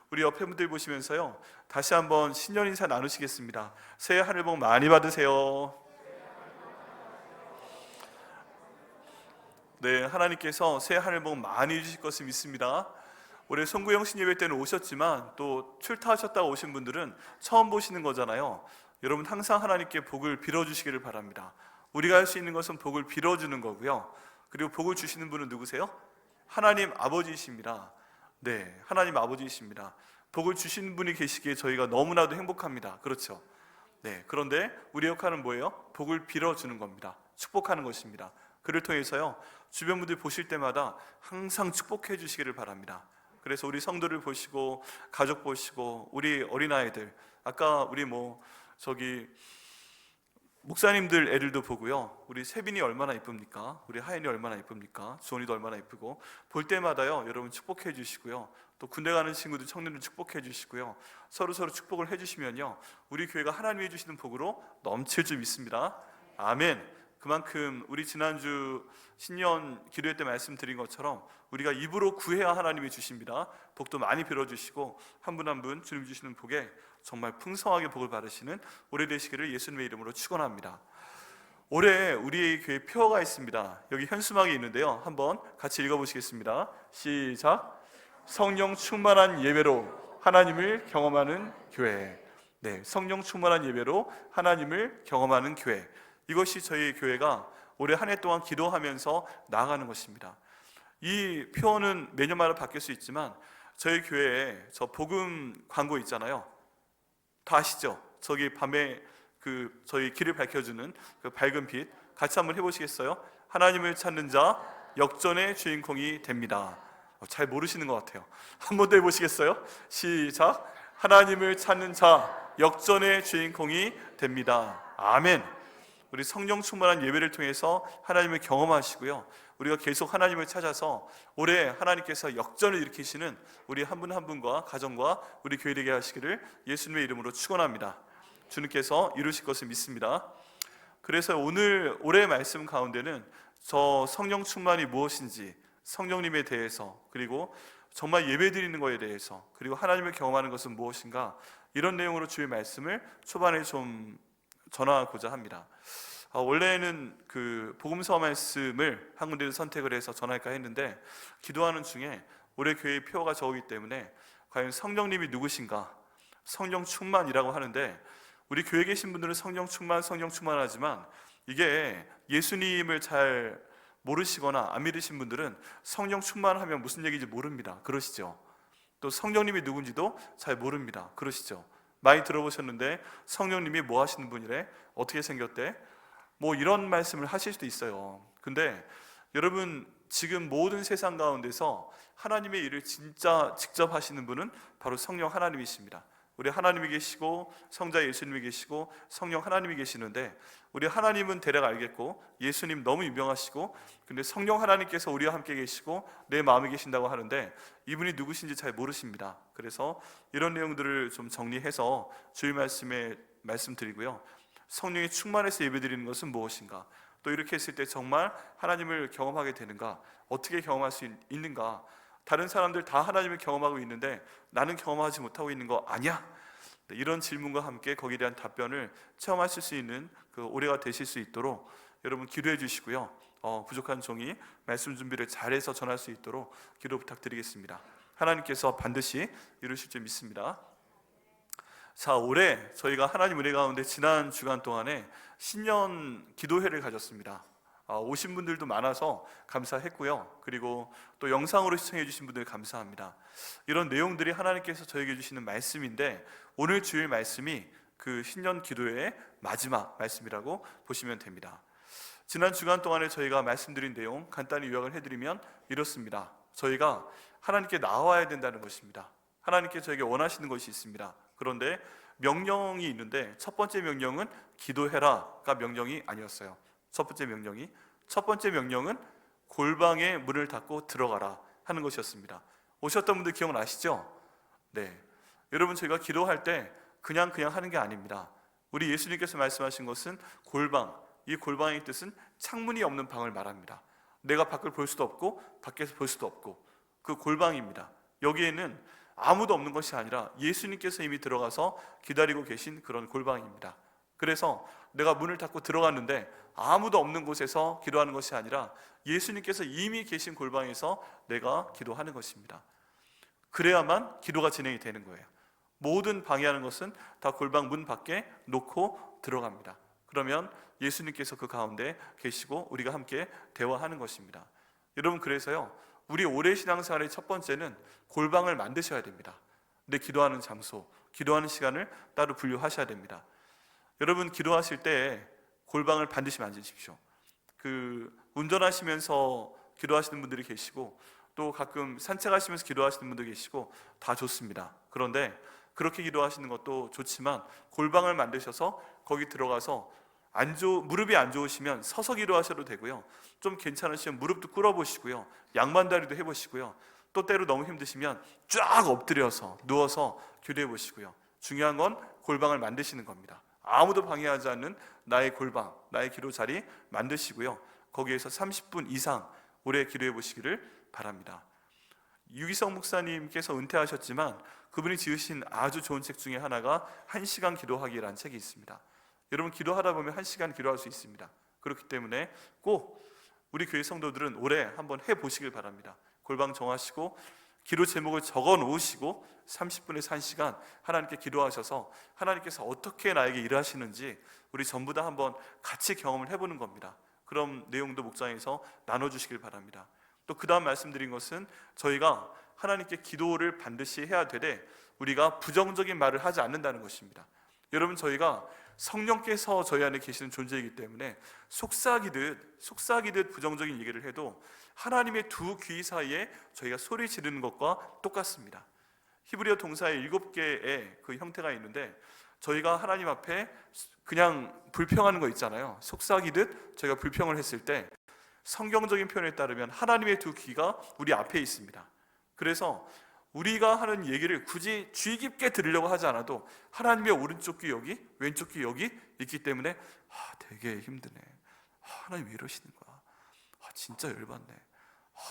우리 옆에 분들 보시면서요, 다시 한번 신년 인사 나누시겠습니다. 새해 하늘 복 많이 받으세요. 네, 하나님께서 새해 하늘 복 많이 주실 것을 믿습니다. 올해 송구영 신예배 때는 오셨지만 또 출타하셨다가 오신 분들은 처음 보시는 거잖아요. 여러분 항상 하나님께 복을 빌어주시기를 바랍니다. 우리가 할 수 있는 것은 복을 빌어주는 거고요. 그리고 복을 주시는 분은 누구세요? 하나님 아버지이십니다. 네, 하나님 아버지이십니다. 복을 주시는 분이 계시기에 저희가 너무나도 행복합니다. 그렇죠? 네, 그런데 우리 역할은 뭐예요? 복을 빌어주는 겁니다. 축복하는 것입니다. 그를 통해서요, 주변 분들 보실 때마다 항상 축복해 주시기를 바랍니다. 그래서 우리 성도를 보시고 가족 보시고 우리 어린아이들, 아까 우리 목사님들 애들도 보고요, 우리 세빈이 얼마나 이쁩니까? 우리 하연이 얼마나 이쁩니까? 주원이도 얼마나 이쁘고, 볼 때마다요 여러분 축복해 주시고요, 또 군대 가는 친구들 청년들 축복해 주시고요, 서로 축복을 해 주시면요 우리 교회가 하나님이 해주시는 복으로 넘칠 줄 믿습니다. 아멘. 그만큼 우리 지난주 신년 기도회 때 말씀드린 것처럼 우리가 입으로 구해야 하나님이 주십니다. 복도 많이 빌어주시고 한 분 한 분 주님 주시는 복에 정말 풍성하게 복을 받으시는 올해 되시기를 예수님의 이름으로 축원합니다. 올해 우리 교회 표어가 있습니다. 여기 현수막이 있는데요, 한번 같이 읽어보시겠습니다. 시작. 성령 충만한 예배로 하나님을 경험하는 교회. 네, 성령 충만한 예배로 하나님을 경험하는 교회. 이것이 저희 교회가 올해 한 해 동안 기도하면서 나아가는 것입니다. 이 표어는 매년마다 바뀔 수 있지만 저희 교회에 저 복음 광고 있잖아요. 다 아시죠? 저기 밤에 저희 길을 밝혀주는 그 밝은 빛, 같이 한번 해보시겠어요? 하나님을 찾는 자 역전의 주인공이 됩니다. 잘 모르시는 것 같아요. 한 번 더 해보시겠어요? 시작. 하나님을 찾는 자 역전의 주인공이 됩니다. 아멘. 우리 성령 충만한 예배를 통해서 하나님을 경험하시고요, 우리가 계속 하나님을 찾아서 올해 하나님께서 역전을 일으키시는 우리 한 분 한 분과 가정과 우리 교회 되게 하시기를 예수님의 이름으로 축원합니다. 주님께서 이루실 것을 믿습니다. 그래서 올해 말씀 가운데는 저 성령 충만이 무엇인지, 성령님에 대해서, 그리고 정말 예배 드리는 것에 대해서, 그리고 하나님을 경험하는 것은 무엇인가, 이런 내용으로 주의 말씀을 초반에 좀 전하고자 합니다. 원래는 그 복음서 말씀을 한 군데를 선택을 해서 전할까 했는데, 기도하는 중에 올해 교회의 표어가 적이기 때문에 과연 성령님이 누구신가, 성령 충만이라고 하는데, 우리 교회에 계신 분들은 성령 충만하지만 이게 예수님을 잘 모르시거나 안 믿으신 분들은 성령 충만하면 무슨 얘기인지 모릅니다. 그러시죠? 또 성령님이 누군지도 잘 모릅니다. 그러시죠? 많이 들어보셨는데 성령님이 뭐 하시는 분이래? 어떻게 생겼대? 이런 말씀을 하실 수도 있어요. 근데 여러분, 지금 모든 세상 가운데서 하나님의 일을 진짜 직접 하시는 분은 바로 성령 하나님이십니다. 우리 하나님이 계시고 성자 예수님이 계시고 성령 하나님이 계시는데, 우리 하나님은 대략 알겠고 예수님 너무 유명하시고, 근데 성령 하나님께서 우리와 함께 계시고 내 마음에 계신다고 하는데 이분이 누구신지 잘 모르십니다. 그래서 이런 내용들을 좀 정리해서 주의 말씀에 말씀드리고요, 성령이 충만해서 예배드리는 것은 무엇인가, 또 이렇게 했을 때 정말 하나님을 경험하게 되는가, 어떻게 경험할 수 있는가, 다른 사람들 다 하나님을 경험하고 있는데 나는 경험하지 못하고 있는 거 아니야? 이런 질문과 함께 거기에 대한 답변을 체험하실 수 있는 그 올해가 되실 수 있도록 여러분 기도해 주시고요, 부족한 종이 말씀 준비를 잘해서 전할 수 있도록 기도 부탁드리겠습니다. 하나님께서 반드시 이루실 줄 믿습니다. 자, 올해 저희가 하나님 은혜 가운데 지난 주간 동안에 신년 기도회를 가졌습니다. 오신 분들도 많아서 감사했고요, 그리고 또 영상으로 시청해 주신 분들 감사합니다. 이런 내용들이 하나님께서 저에게 주시는 말씀인데, 오늘 주일 말씀이 그 신년 기도회의 마지막 말씀이라고 보시면 됩니다. 지난 주간 동안에 저희가 말씀드린 내용 간단히 요약을 해드리면 이렇습니다. 저희가 하나님께 나와야 된다는 것입니다. 하나님께 저에게 원하시는 것이 있습니다. 그런데 명령이 있는데 첫 번째 명령은 기도해라가 명령이 아니었어요. 첫 번째 명령은 골방에 문을 닫고 들어가라 하는 것이었습니다. 오셨던 분들 기억나시죠? 네, 여러분, 저희가 기도할 때 그냥 하는 게 아닙니다. 우리 예수님께서 말씀하신 것은 골방, 이 골방의 뜻은 창문이 없는 방을 말합니다. 내가 밖을 볼 수도 없고 밖에서 볼 수도 없고 그 골방입니다. 여기에는 아무도 없는 것이 아니라 예수님께서 이미 들어가서 기다리고 계신 그런 골방입니다. 그래서 내가 문을 닫고 들어갔는데 아무도 없는 곳에서 기도하는 것이 아니라 예수님께서 이미 계신 골방에서 내가 기도하는 것입니다. 그래야만 기도가 진행이 되는 거예요. 모든 방해하는 것은 다 골방 문 밖에 놓고 들어갑니다. 그러면 예수님께서 그 가운데 계시고 우리가 함께 대화하는 것입니다. 여러분, 그래서요, 우리 오래 신앙생활의 첫 번째는 골방을 만드셔야 됩니다. 내 기도하는 장소, 기도하는 시간을 따로 분류하셔야 됩니다. 여러분, 기도하실 때 골방을 반드시 만드십시오. 운전하시면서 기도하시는 분들이 계시고 또 가끔 산책하시면서 기도하시는 분도 계시고 다 좋습니다. 그런데 그렇게 기도하시는 것도 좋지만 골방을 만드셔서 거기 들어가서 무릎이 안 좋으시면 서서 기도하셔도 되고요, 좀 괜찮으시면 무릎도 꿇어보시고요, 양반다리도 해보시고요, 또 때로 너무 힘드시면 쫙 엎드려서 누워서 기도해 보시고요. 중요한 건 골방을 만드시는 겁니다. 아무도 방해하지 않는 나의 골방, 나의 기도 자리 만드시고요, 거기에서 30분 이상 오래 기도해 보시기를 바랍니다. 유기성 목사님께서 은퇴하셨지만 그분이 지으신 아주 좋은 책 중에 하나가 1시간 기도하기라는 책이 있습니다. 여러분, 기도하다 보면 1시간 기도할 수 있습니다. 그렇기 때문에 꼭 우리 교회 성도들은 올해 한번 해보시길 바랍니다. 골방 정하시고 기도 제목을 적어 놓으시고 30분에서 1시간 하나님께 기도하셔서 하나님께서 어떻게 나에게 일하시는지 우리 전부 다 한번 같이 경험을 해보는 겁니다. 그럼 내용도 목장에서 나눠주시길 바랍니다. 또 그 다음 말씀드린 것은 저희가 하나님께 기도를 반드시 해야 되되 우리가 부정적인 말을 하지 않는다는 것입니다. 여러분, 저희가 성령께서 저희 안에 계시는 존재이기 때문에 속삭이듯 부정적인 얘기를 해도 하나님의 두 귀 사이에 저희가 소리 지르는 것과 똑같습니다. 히브리어 동사의 7개의 그 형태가 있는데 저희가 하나님 앞에 그냥 불평하는 거 있잖아요. 속삭이듯 저희가 불평을 했을 때 성경적인 표현에 따르면 하나님의 두 귀가 우리 앞에 있습니다. 그래서 우리가 하는 얘기를 굳이 주의 깊게 들으려고 하지 않아도 하나님의 오른쪽 귀 여기, 왼쪽 귀 여기 있기 때문에 되게 힘드네, 하나님 왜 이러시는 거야, 진짜 열받네,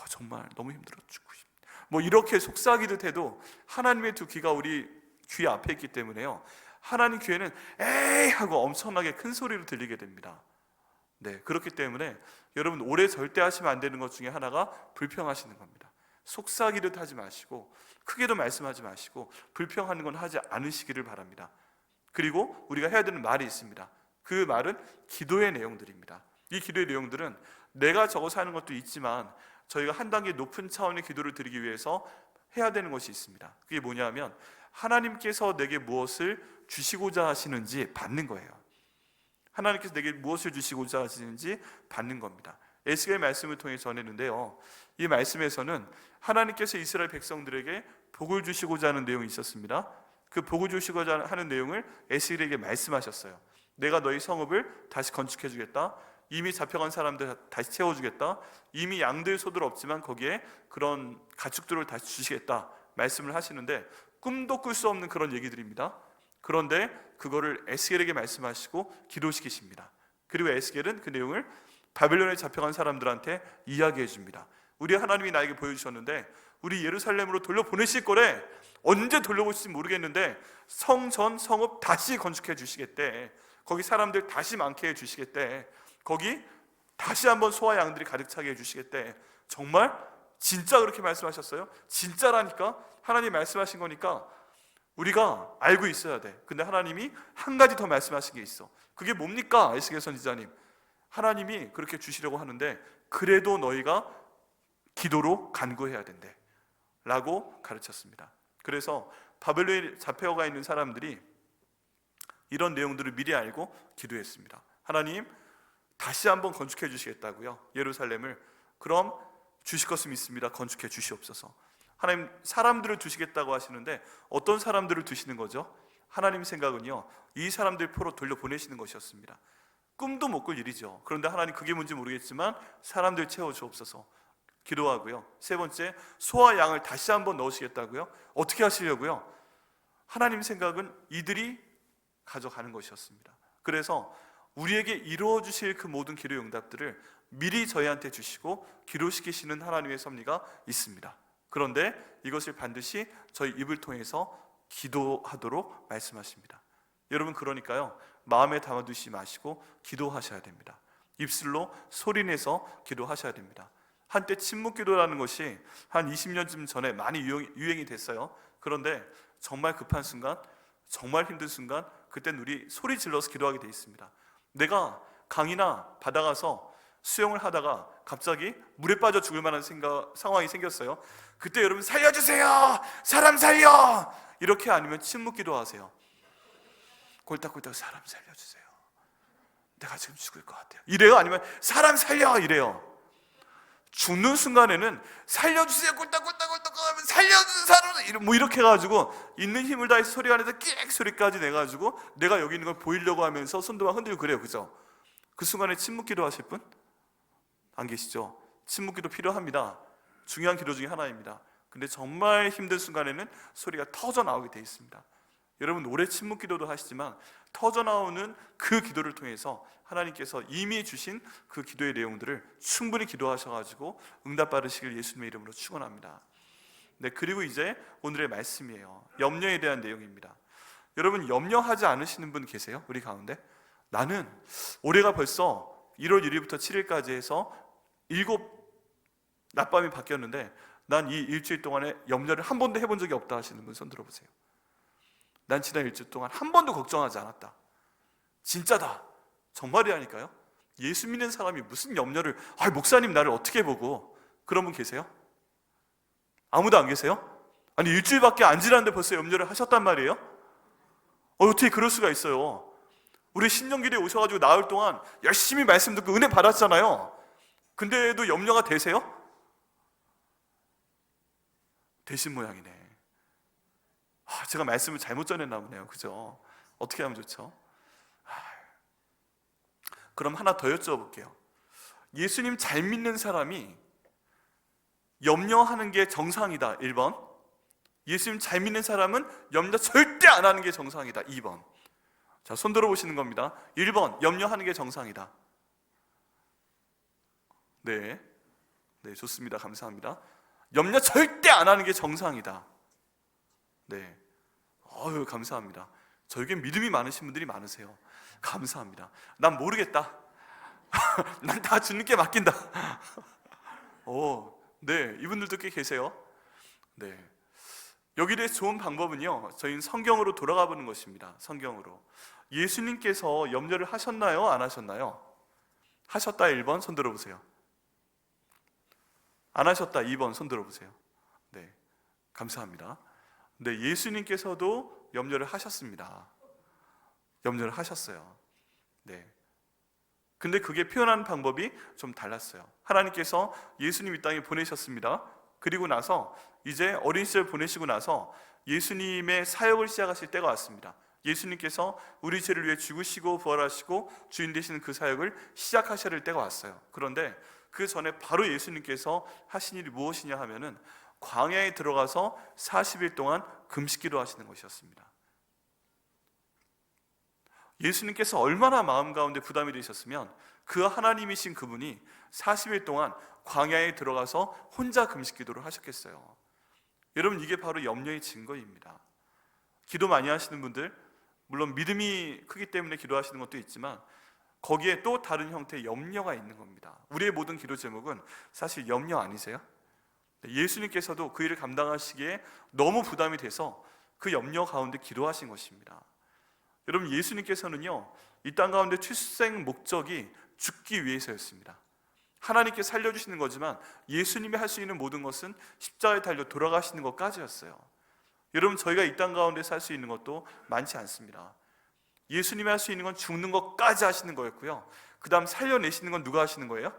정말 너무 힘들어 죽고 싶네, 뭐 이렇게 속삭이듯 해도 하나님의 두 귀가 우리 귀 앞에 있기 때문에요, 하나님 귀에는 에이 하고 엄청나게 큰 소리로 들리게 됩니다. 네, 그렇기 때문에 여러분, 오래 절대 하시면 안 되는 것 중에 하나가 불평하시는 겁니다. 속삭이듯 하지 마시고 크게도 말씀하지 마시고 불평하는 건 하지 않으시기를 바랍니다. 그리고 우리가 해야 되는 말이 있습니다. 그 말은 기도의 내용들입니다. 이 기도의 내용들은 내가 적어서 하는 것도 있지만 저희가 한 단계 높은 차원의 기도를 드리기 위해서 해야 되는 것이 있습니다. 그게 뭐냐면 하나님께서 내게 무엇을 주시고자 하시는지 받는 거예요. 하나님께서 내게 무엇을 주시고자 하시는지 받는 겁니다. 에스겔 말씀을 통해 전했는데요, 이 말씀에서는 하나님께서 이스라엘 백성들에게 복을 주시고자 하는 내용이 있었습니다. 그 복을 주시고자 하는 내용을 에스겔에게 말씀하셨어요. 내가 너희 성읍을 다시 건축해 주겠다, 이미 잡혀간 사람들 다시 채워주겠다, 이미 양들 소들 없지만 거기에 그런 가축들을 다시 주시겠다 말씀을 하시는데 꿈도 꿀 수 없는 그런 얘기들입니다. 그런데 그거를 에스겔에게 말씀하시고 기도시키십니다. 그리고 에스겔은 그 내용을 바벨론에 잡혀간 사람들한테 이야기해 줍니다. 우리 하나님이 나에게 보여주셨는데 우리 예루살렘으로 돌려보내실 거래, 언제 돌려보실지 모르겠는데 성전 성읍 다시 건축해 주시겠대, 거기 사람들 다시 많게 해 주시겠대, 거기 다시 한번 소와 양들이 가득 차게 해 주시겠대. 정말? 진짜 그렇게 말씀하셨어요? 진짜라니까? 하나님 말씀하신 거니까 우리가 알고 있어야 돼. 근데 하나님이 한 가지 더 말씀하신 게 있어. 그게 뭡니까? 에스겔 선지자님, 하나님이 그렇게 주시려고 하는데 그래도 너희가 기도로 간구해야 된대 라고 가르쳤습니다. 그래서 바벨론에 잡혀가 있는 사람들이 이런 내용들을 미리 알고 기도했습니다. 하나님, 다시 한번 건축해 주시겠다고요, 예루살렘을. 그럼 주실 것을 믿습니다. 건축해 주시옵소서. 하나님, 사람들을 두시겠다고 하시는데 어떤 사람들을 두시는 거죠? 하나님 생각은요, 이 사람들 포로 돌려보내시는 것이었습니다. 꿈도 못 꿀 일이죠. 그런데 하나님, 그게 뭔지 모르겠지만 사람들 채워주옵소서 기도하고요. 세 번째, 소와 양을 다시 한번 넣으시겠다고요? 어떻게 하시려고요? 하나님 생각은 이들이 가져가는 것이었습니다. 그래서 우리에게 이루어 주실 그 모든 기도의 응답들을 미리 저희한테 주시고 기도시키시는 하나님의 섭리가 있습니다. 그런데 이것을 반드시 저희 입을 통해서 기도하도록 말씀하십니다. 여러분, 그러니까요, 마음에 담아두시지 마시고 기도하셔야 됩니다. 입술로 소리내서 기도하셔야 됩니다. 한때 침묵기도라는 것이 한 20년쯤 전에 많이 유행이 됐어요. 그런데 정말 급한 순간, 정말 힘든 순간, 그땐 우리 소리 질러서 기도하게 돼 있습니다. 내가 강이나 바다 가서 수영을 하다가 갑자기 물에 빠져 죽을 만한 상황이 생겼어요. 그때 여러분, 살려주세요! 사람 살려! 이렇게, 아니면 침묵기도 하세요. 꼴딱꼴딱, 사람 살려주세요. 내가 지금 죽을 것 같아요. 이래요? 아니면 사람 살려! 이래요? 죽는 순간에는 살려주세요! 꼴딱꼴딱꼴딱 살려주세요! 사람! 뭐 이렇게 해가지고 있는 힘을 다해서 소리가 내서 끽 소리까지 내가지고 내가 여기 있는 걸 보이려고 하면서 손도 막 흔들고 그래요. 그죠? 그 순간에 침묵기도 하실 분? 안 계시죠? 침묵기도 필요합니다. 중요한 기도 중에 하나입니다. 근데 정말 힘든 순간에는 소리가 터져 나오게 되어 있습니다. 여러분, 오래 침묵기도도 하시지만 터져 나오는 그 기도를 통해서 하나님께서 이미 주신 그 기도의 내용들을 충분히 기도하셔가지고 응답 받으시길 예수님의 이름으로 축원합니다. 네, 그리고 이제 오늘의 말씀이에요. 염려에 대한 내용입니다. 여러분, 염려하지 않으시는 분 계세요? 우리 가운데? 나는 올해가 벌써 1월 1일부터 7일까지 해서 7 낮밤이 바뀌었는데 난 이 일주일 동안에 염려를 한 번도 해본 적이 없다 하시는 분 손 들어보세요. 난 지난 일주일 동안 한 번도 걱정하지 않았다. 진짜다. 정말이라니까요. 예수 믿는 사람이 무슨 염려를, 목사님 나를 어떻게 보고, 그런 분 계세요? 아무도 안 계세요? 아니, 일주일밖에 안 지났는데 벌써 염려를 하셨단 말이에요? 어떻게 그럴 수가 있어요? 우리 신년기도에 오셔가지고 나흘 동안 열심히 말씀 듣고 은혜 받았잖아요. 근데도 염려가 되세요? 되신 모양이네. 제가 말씀을 잘못 전했나 보네요. 그죠? 어떻게 하면 좋죠? 그럼 하나 더 여쭤볼게요. 예수님 잘 믿는 사람이 염려하는 게 정상이다. 1번. 예수님 잘 믿는 사람은 염려 절대 안 하는 게 정상이다. 2번. 자, 손 들어보시는 겁니다. 1번, 염려하는 게 정상이다. 네, 좋습니다. 감사합니다. 염려 절대 안 하는 게 정상이다. 네, 감사합니다. 저에겐 믿음이 많으신 분들이 많으세요. 감사합니다. 난 모르겠다. 난 다 주님께 맡긴다. 네, 이분들도 꽤 계세요. 네, 여기에 대해서 좋은 방법은요, 저희는 성경으로 돌아가 보는 것입니다. 성경으로. 예수님께서 염려를 하셨나요? 안 하셨나요? 하셨다 1번 손 들어보세요. 안 하셨다 2번 손 들어보세요. 네, 감사합니다. 네, 예수님께서도 염려를 하셨습니다. 염려를 하셨어요. 네. 근데 그게 표현하는 방법이 좀 달랐어요. 하나님께서 예수님 이 땅에 보내셨습니다. 그리고 나서 이제 어린 시절 보내시고 나서 예수님의 사역을 시작하실 때가 왔습니다. 예수님께서 우리 죄를 위해 죽으시고 부활하시고 주인 되시는 그 사역을 시작하셔야 할 때가 왔어요. 그런데 그 전에 바로 예수님께서 하신 일이 무엇이냐 하면은 광야에 들어가서 40일 동안 금식기도 하시는 것이었습니다. 예수님께서 얼마나 마음 가운데 부담이 되셨으면 그 하나님이신 그분이 40일 동안 광야에 들어가서 혼자 금식기도를 하셨겠어요. 여러분, 이게 바로 염려의 증거입니다. 기도 많이 하시는 분들, 물론 믿음이 크기 때문에 기도하시는 것도 있지만 거기에 또 다른 형태의 염려가 있는 겁니다. 우리의 모든 기도 제목은 사실 염려 아니세요? 예수님께서도 그 일을 감당하시기에 너무 부담이 돼서 그 염려 가운데 기도하신 것입니다. 여러분, 예수님께서는요, 이 땅 가운데 출생 목적이 죽기 위해서였습니다. 하나님께 살려주시는 거지만 예수님이 할 수 있는 모든 것은 십자가에 달려 돌아가시는 것까지였어요. 여러분, 저희가 이 땅 가운데 살 수 있는 것도 많지 않습니다. 예수님이 할 수 있는 건 죽는 것까지 하시는 거였고요, 그 다음 살려내시는 건 누가 하시는 거예요?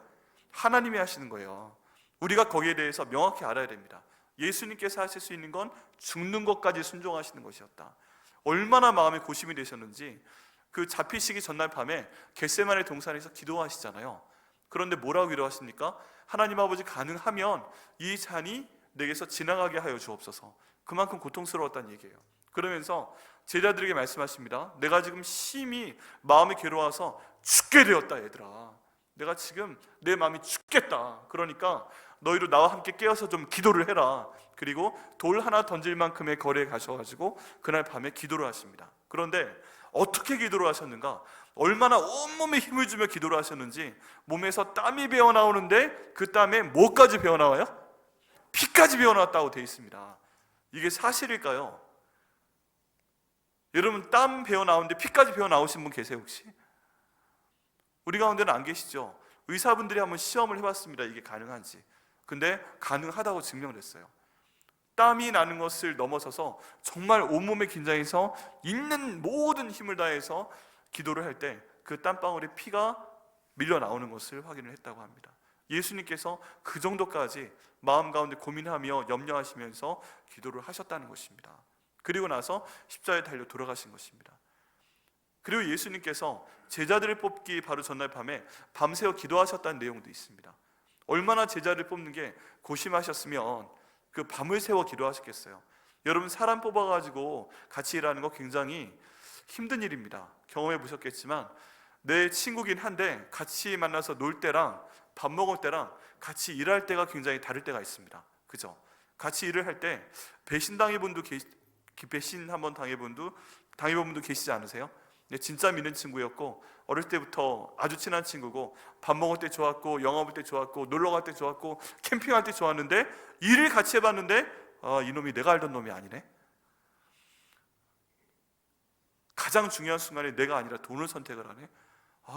하나님이 하시는 거예요. 우리가 거기에 대해서 명확히 알아야 됩니다. 예수님께서 하실 수 있는 건 죽는 것까지 순종하시는 것이었다. 얼마나 마음에 고심이 되셨는지 그 잡히시기 전날 밤에 겟세마네 동산에서 기도하시잖아요. 그런데 뭐라고 기도하십니까? 하나님 아버지, 가능하면 이 잔이 내게서 지나가게 하여 주옵소서. 그만큼 고통스러웠다는 얘기예요. 그러면서 제자들에게 말씀하십니다. 내가 지금 심히 마음이 괴로워서 죽게 되었다. 얘들아, 내가 지금 내 마음이 죽겠다. 그러니까 너희도 나와 함께 깨어서 좀 기도를 해라. 그리고 돌 하나 던질 만큼의 거리에 가셔가지고 그날 밤에 기도를 하십니다. 그런데 어떻게 기도를 하셨는가? 얼마나 온몸에 힘을 주며 기도를 하셨는지 몸에서 땀이 배어나오는데 그 땀에 뭐까지 배어나와요? 피까지 배어나왔다고 되어 있습니다. 이게 사실일까요? 여러분, 땀 배어나오는데 피까지 배어나오신 분 계세요 혹시? 우리 가운데는 안 계시죠? 의사분들이 한번 시험을 해봤습니다. 이게 가능한지. 근데 가능하다고 증명됐어요. 땀이 나는 것을 넘어서서 정말 온몸에 긴장해서 있는 모든 힘을 다해서 기도를 할 때 그 땀방울에 피가 밀려 나오는 것을 확인을 했다고 합니다. 예수님께서 그 정도까지 마음 가운데 고민하며 염려하시면서 기도를 하셨다는 것입니다. 그리고 나서 십자가에 달려 돌아가신 것입니다. 그리고 예수님께서 제자들을 뽑기 바로 전날 밤에 밤새워 기도하셨다는 내용도 있습니다. 얼마나 제자를 뽑는 게 고심하셨으면 그 밤을 새워 기도하셨겠어요. 여러분, 사람 뽑아가지고 같이 일하는 거 굉장히 힘든 일입니다. 경험해 보셨겠지만 내 친구긴 한데 같이 만나서 놀 때랑 밥 먹을 때랑 같이 일할 때가 굉장히 다를 때가 있습니다. 그죠? 같이 일을 할 때 배신당해 분도 배신 한번 당해본 분도 계시지 않으세요? 진짜 믿는 친구였고 어릴 때부터 아주 친한 친구고 밥 먹을 때 좋았고 영화 볼 때 좋았고 놀러 갈 때 좋았고 캠핑할 때 좋았는데 일을 같이 해봤는데 이놈이 내가 알던 놈이 아니네. 가장 중요한 순간에 내가 아니라 돈을 선택을 하네.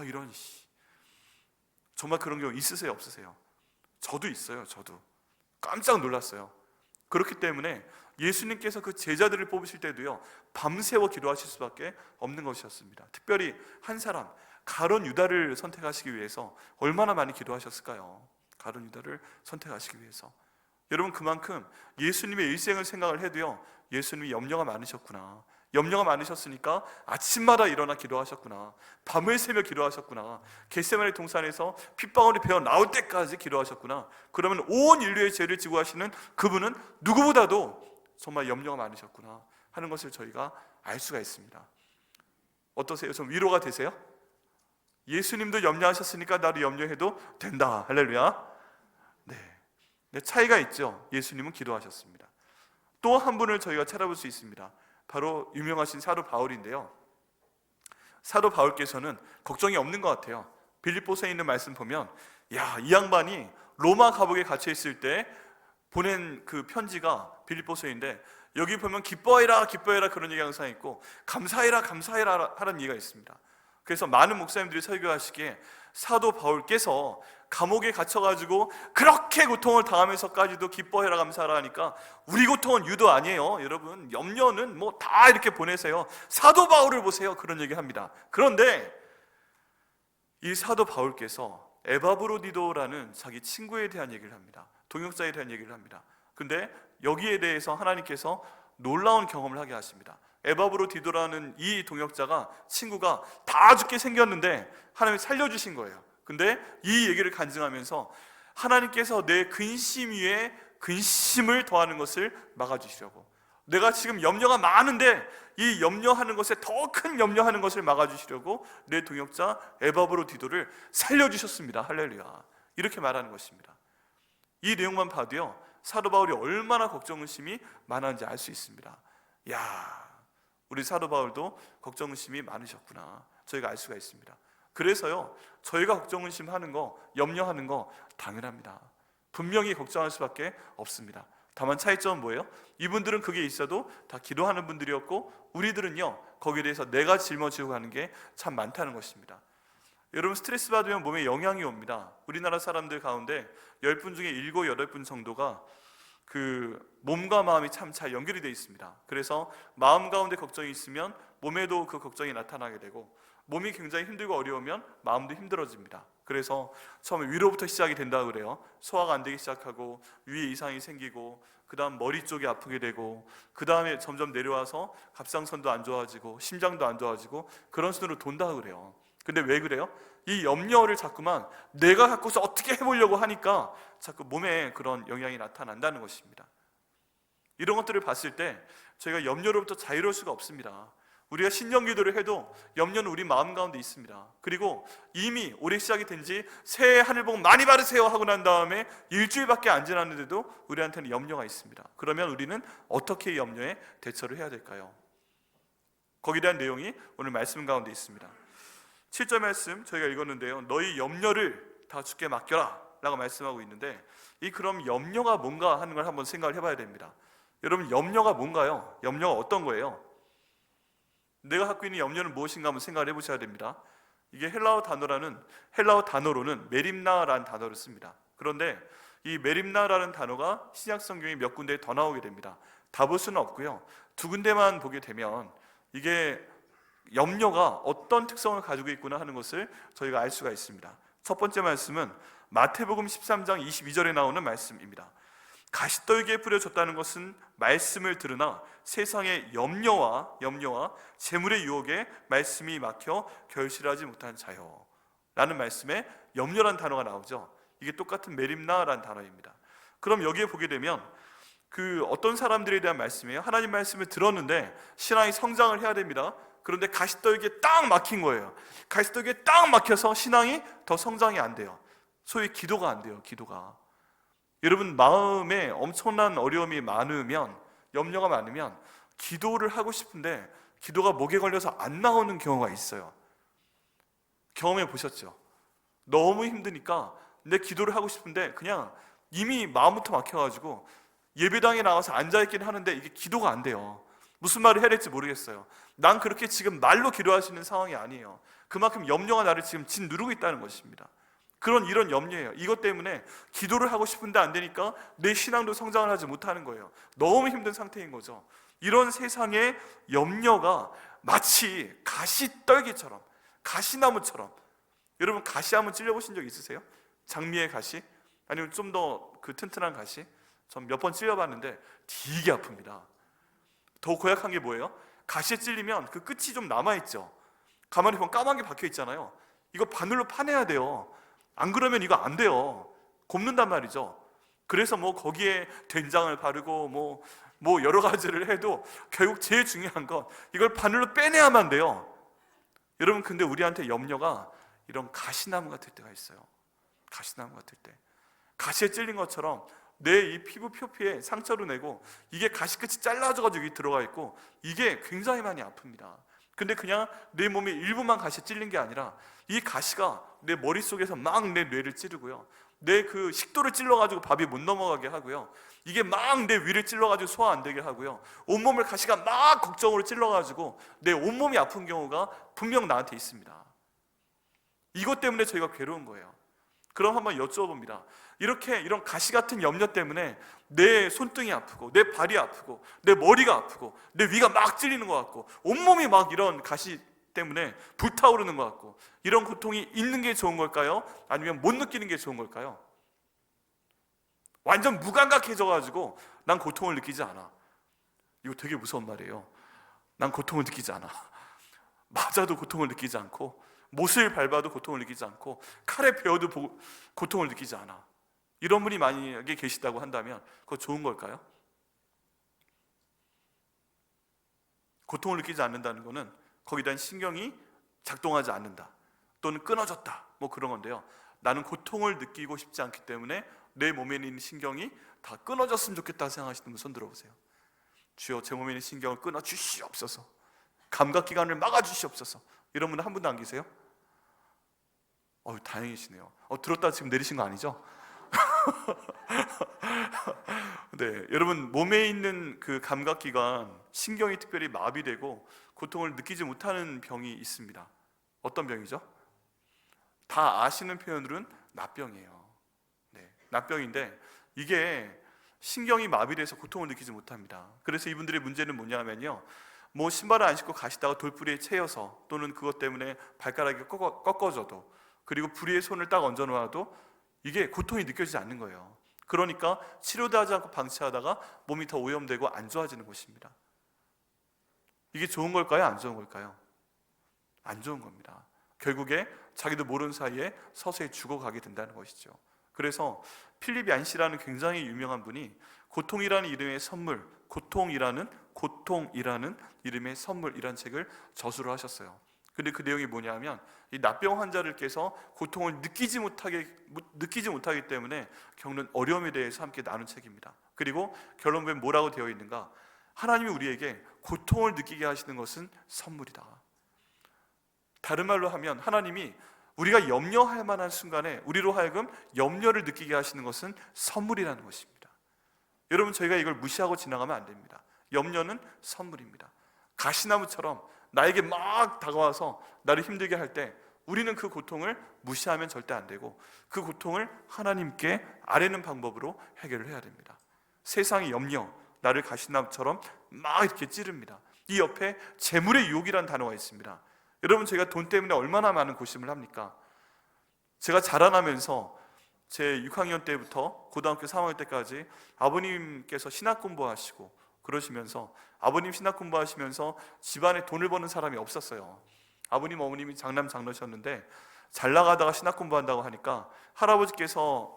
이런 정말 그런 경우 있으세요 없으세요? 저도 있어요. 저도 깜짝 놀랐어요. 그렇기 때문에 예수님께서 그 제자들을 뽑으실 때도요 밤새워 기도하실 수밖에 없는 것이었습니다. 특별히 한 사람 가룟 유다를 선택하시기 위해서 얼마나 많이 기도하셨을까요? 가룟 유다를 선택하시기 위해서. 여러분, 그만큼 예수님의 일생을 생각을 해도요 예수님이 염려가 많으셨구나. 염려가 많으셨으니까 아침마다 일어나 기도하셨구나. 밤을 새며 기도하셨구나. 겟세마네 동산에서 핏방울이 배어 나올 때까지 기도하셨구나. 그러면 온 인류의 죄를 지고 하시는 그분은 누구보다도 정말 염려가 많으셨구나 하는 것을 저희가 알 수가 있습니다. 어떠세요? 좀 위로가 되세요? 예수님도 염려하셨으니까 나도 염려해도 된다. 할렐루야. 네, 차이가 있죠. 예수님은 기도하셨습니다. 또 한 분을 저희가 찾아볼 수 있습니다. 바로 유명하신 사도 바울인데요, 사도 바울께서는 걱정이 없는 것 같아요. 빌립보서에 있는 말씀 보면 이 양반이 로마 감옥에 갇혀 있을 때 보낸 그 편지가 빌립보서인데 여기 보면 기뻐해라 기뻐해라 그런 얘기가 항상 있고 감사해라 감사해라 하는 얘기가 있습니다. 그래서 많은 목사님들이 설교하시기에 사도 바울께서 감옥에 갇혀가지고 그렇게 고통을 당하면서까지도 기뻐해라 감사하라 하니까 우리 고통은 유도 아니에요. 여러분, 염려는 뭐 다 이렇게 보내세요. 사도 바울을 보세요. 그런 얘기합니다. 그런데 이 사도 바울께서 에바브로디도라는 자기 친구에 대한 얘기를 합니다. 동역자에 대한 얘기를 합니다. 근데 여기에 대해서 하나님께서 놀라운 경험을 하게 하십니다. 에바브로디도라는 이 동역자가 친구가 다 죽게 생겼는데 하나님이 살려주신 거예요. 근데 이 얘기를 간증하면서 하나님께서 내 근심 위에 근심을 더하는 것을 막아주시려고, 내가 지금 염려가 많은데 이 염려하는 것에 더 큰 염려하는 것을 막아주시려고 내 동역자 에바브로디도를 살려주셨습니다. 할렐루야. 이렇게 말하는 것입니다. 이 내용만 봐도요 사도 바울이 얼마나 걱정의심이 많았는지 알 수 있습니다. 우리 사도 바울도 걱정의심이 많으셨구나 저희가 알 수가 있습니다. 그래서요 저희가 걱정의심하는 거, 염려하는 거 당연합니다. 분명히 걱정할 수밖에 없습니다. 다만 차이점은 뭐예요? 이분들은 그게 있어도 다 기도하는 분들이었고 우리들은요 거기에 대해서 내가 짊어지고 가는 게 참 많다는 것입니다. 여러분, 스트레스 받으면 몸에 영향이 옵니다. 우리나라 사람들 가운데 10분 중에 7, 8분 정도가 그 몸과 마음이 참 잘 연결이 되어 있습니다. 그래서 마음 가운데 걱정이 있으면 몸에도 그 걱정이 나타나게 되고 몸이 굉장히 힘들고 어려우면 마음도 힘들어집니다. 그래서 처음에 위로부터 시작이 된다고 그래요. 소화가 안 되기 시작하고 위에 이상이 생기고 그 다음 머리 쪽이 아프게 되고 그 다음에 점점 내려와서 갑상선도 안 좋아지고 심장도 안 좋아지고 그런 순으로 돈다고 그래요. 근데 왜 그래요? 이 염려를 자꾸만 내가 갖고서 어떻게 해보려고 하니까 자꾸 몸에 그런 영향이 나타난다는 것입니다. 이런 것들을 봤을 때 저희가 염려로부터 자유로울 수가 없습니다. 우리가 신령 기도를 해도 염려는 우리 마음 가운데 있습니다. 그리고 이미 올해 시작이 된 지 새해 하늘 복 많이 받으세요 하고 난 다음에 일주일밖에 안 지났는데도 우리한테는 염려가 있습니다. 그러면 우리는 어떻게 이 염려에 대처를 해야 될까요? 거기에 대한 내용이 오늘 말씀 가운데 있습니다. 7절 말씀 저희가 읽었는데요, 너희 염려를 다 주께 맡겨라 라고 말씀하고 있는데, 이 그럼 염려가 뭔가 하는 걸 한번 생각을 해봐야 됩니다. 여러분, 염려가 뭔가요? 염려가 어떤 거예요? 내가 갖고 있는 염려는 무엇인가 한번 생각을 해보셔야 됩니다. 이게 헬라어 단어로는 메림나라는 단어를 씁니다. 그런데 이 메림나라는 단어가 신약 성경에 몇 군데 더 나오게 됩니다. 다 볼 수는 없고요, 두 군데만 보게 되면 이게 염려가 어떤 특성을 가지고 있구나 하는 것을 저희가 알 수가 있습니다. 첫 번째 말씀은 마태복음 13장 22절에 나오는 말씀입니다. 가시떨기에 뿌려졌다는 것은 말씀을 들으나 세상의 염려와 재물의 유혹에 말씀이 막혀 결실하지 못한 자요 라는 말씀에 염려란 단어가 나오죠. 이게 똑같은 메림나라는 단어입니다. 그럼 여기에 보게 되면 그 어떤 사람들에 대한 말씀이에요. 하나님 말씀을 들었는데 신앙이 성장을 해야 됩니다. 그런데 가시떨기에 딱 막힌 거예요. 가시떨기에 딱 막혀서 신앙이 더 성장이 안 돼요. 소위 기도가 안 돼요. 기도가. 여러분, 마음에 엄청난 어려움이 많으면, 염려가 많으면 기도를 하고 싶은데 기도가 목에 걸려서 안 나오는 경우가 있어요. 경험해 보셨죠? 너무 힘드니까 내 기도를 하고 싶은데 그냥 이미 마음부터 막혀가지고 예배당에 나와서 앉아있긴 하는데 이게 기도가 안 돼요. 무슨 말을 해야 될지 모르겠어요. 난 그렇게 지금 말로 기도할 수 있는 상황이 아니에요. 그만큼 염려가 나를 지금 짓누르고 있다는 것입니다. 이런 염려예요. 이것 때문에 기도를 하고 싶은데 안 되니까 내 신앙도 성장을 하지 못하는 거예요. 너무 힘든 상태인 거죠. 이런 세상의 염려가 마치 가시떨기처럼, 가시나무처럼. 여러분, 가시 한번 찔려보신 적 있으세요? 장미의 가시? 아니면 좀 더 그 튼튼한 가시? 전 몇 번 찔려봤는데 되게 아픕니다. 더 고약한 게 뭐예요? 가시에 찔리면 그 끝이 좀 남아있죠. 가만히 보면 까만 게 박혀 있잖아요. 이거 바늘로 파내야 돼요. 안 그러면 이거 안 돼요. 곱는단 말이죠. 그래서 뭐 거기에 된장을 바르고 뭐 여러 가지를 해도 결국 제일 중요한 건 이걸 바늘로 빼내야만 돼요. 여러분, 근데 우리한테 염려가 이런 가시나무 같을 때가 있어요. 가시나무 같을 때, 가시에 찔린 것처럼 내 이 피부 표피에 상처를 내고 이게 가시 끝이 잘라져가지고 여기 들어가 있고 이게 굉장히 많이 아픕니다. 근데 그냥 내 몸의 일부만 가시에 찔린 게 아니라 이 가시가 내 머릿속에서 막 내 뇌를 찌르고요, 내 그 식도를 찔러가지고 밥이 못 넘어가게 하고요, 이게 막 내 위를 찔러가지고 소화 안 되게 하고요, 온몸을 가시가 막 걱정으로 찔러가지고 내 온몸이 아픈 경우가 분명 나한테 있습니다. 이것 때문에 저희가 괴로운 거예요. 그럼 한번 여쭤봅니다. 이런 가시 같은 염려 때문에 내 손등이 아프고 내 발이 아프고 내 머리가 아프고 내 위가 막 찔리는 것 같고 온몸이 막 이런 가시 때문에 불타오르는 것 같고, 이런 고통이 있는 게 좋은 걸까요? 아니면 못 느끼는 게 좋은 걸까요? 완전 무감각해져가지고 난 고통을 느끼지 않아. 이거 되게 무서운 말이에요. 난 고통을 느끼지 않아. 맞아도 고통을 느끼지 않고, 못을 밟아도 고통을 느끼지 않고, 칼에 베어도 고통을 느끼지 않아. 이런 분이 만약에 계시다고 한다면 그거 좋은 걸까요? 고통을 느끼지 않는다는 것은 거기에 대한 신경이 작동하지 않는다, 또는 끊어졌다, 뭐 그런 건데요. 나는 고통을 느끼고 싶지 않기 때문에 내 몸에 있는 신경이 다 끊어졌으면 좋겠다 생각하시는 분 손 들어보세요. 주여, 제 몸에 있는 신경을 끊어 주시옵소서, 감각기관을 막아 주시옵소서. 이런 분은 한 분도 안 계세요? 다행이시네요. 들었다 지금 내리신 거 아니죠? 네, 여러분, 몸에 있는 그 감각기관, 신경이 특별히 마비되고 고통을 느끼지 못하는 병이 있습니다. 어떤 병이죠? 다 아시는 표현으로는 납병이에요. 네, 납병인데 이게 신경이 마비돼서 고통을 느끼지 못합니다. 그래서 이분들의 문제는 뭐냐면요, 뭐 신발을 안 신고 가시다가 돌부리에 채여서, 또는 그것 때문에 발가락이 꺾어져도, 그리고 부리에 손을 딱 얹어 놓아도 이게 고통이 느껴지지 않는 거예요. 그러니까 치료도 하지 않고 방치하다가 몸이 더 오염되고 안 좋아지는 것입니다. 이게 좋은 걸까요? 안 좋은 걸까요? 안 좋은 겁니다. 결국에 자기도 모르는 사이에 서서히 죽어가게 된다는 것이죠. 그래서 필립 얀시라는 굉장히 유명한 분이 고통이라는 이름의 선물, 고통이라는 이름의 선물이라는 책을 저술을 하셨어요. 근데 그 내용이 뭐냐면 이 납병 환자들께서 고통을 느끼지 못하기 때문에 겪는 어려움에 대해서 함께 나눈 책입니다. 그리고 결론 보면 뭐라고 되어 있는가? 하나님이 우리에게 고통을 느끼게 하시는 것은 선물이다. 다른 말로 하면 하나님이 우리가 염려할 만한 순간에 우리로 하여금 염려를 느끼게 하시는 것은 선물이라는 것입니다. 여러분, 저희가 이걸 무시하고 지나가면 안 됩니다. 염려는 선물입니다. 가시나무처럼 나에게 막 다가와서 나를 힘들게 할 때 우리는 그 고통을 무시하면 절대 안 되고 그 고통을 하나님께 아뢰는 방법으로 해결을 해야 됩니다. 세상의 염려, 나를 가시나무처럼 막 이렇게 찌릅니다. 이 옆에 재물의 유혹이라는 단어가 있습니다. 여러분, 제가 돈 때문에 얼마나 많은 고심을 합니까? 제가 자라나면서 제 6학년 때부터 고등학교 3학년 때까지 아버님께서 신학 공부하시고 그러시면서 아버님 신학 공부하시면서 집안에 돈을 버는 사람이 없었어요. 아버님 어머님이 장남장녀셨는데 잘 나가다가 신학 공부한다고 하니까 할아버지께서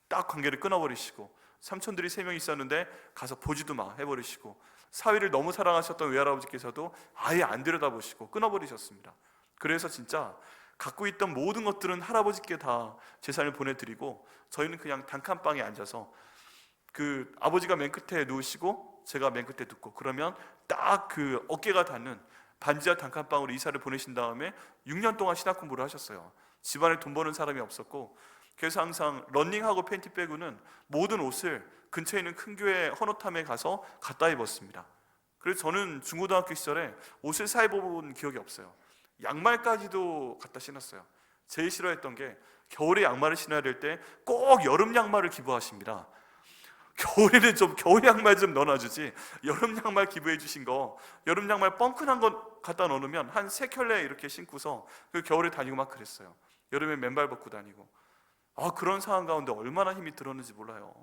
딱 관계를 끊어버리시고 삼촌들이 3명 있었는데 가서 보지도 마 해버리시고 사위를 너무 사랑하셨던 외할아버지께서도 아예 안 들여다보시고 끊어버리셨습니다. 그래서 진짜 갖고 있던 모든 것들은 할아버지께 다 재산을 보내드리고 저희는 그냥 단칸방에 앉아서 그 아버지가 맨 끝에 누우시고 제가 맨 끝에 눕고 그러면 딱 그 어깨가 닿는 반지하 단칸방으로 이사를 보내신 다음에 6년 동안 신학 공부를 하셨어요. 집안에 돈 버는 사람이 없었고 그래서 항상 러닝하고 팬티 빼고는 모든 옷을 근처에 있는 큰 교회 헌옷함에 가서 갖다 입었습니다. 그래서 저는 중고등학교 시절에 옷을 사 입어본 기억이 없어요. 양말까지도 갖다 신었어요. 제일 싫어했던 게 겨울에 양말을 신어야 될 때 꼭 여름 양말을 기부하십니다. 겨울에는 좀 겨울 양말 좀 넣어놔주지 여름 양말 기부해 주신 거 여름 양말 뻥큰한 거 갖다 넣으면 한 3켤레 이렇게 신고서 그 겨울에 다니고 막 그랬어요. 여름에 맨발 벗고 다니고 그런 상황 가운데 얼마나 힘이 들었는지 몰라요.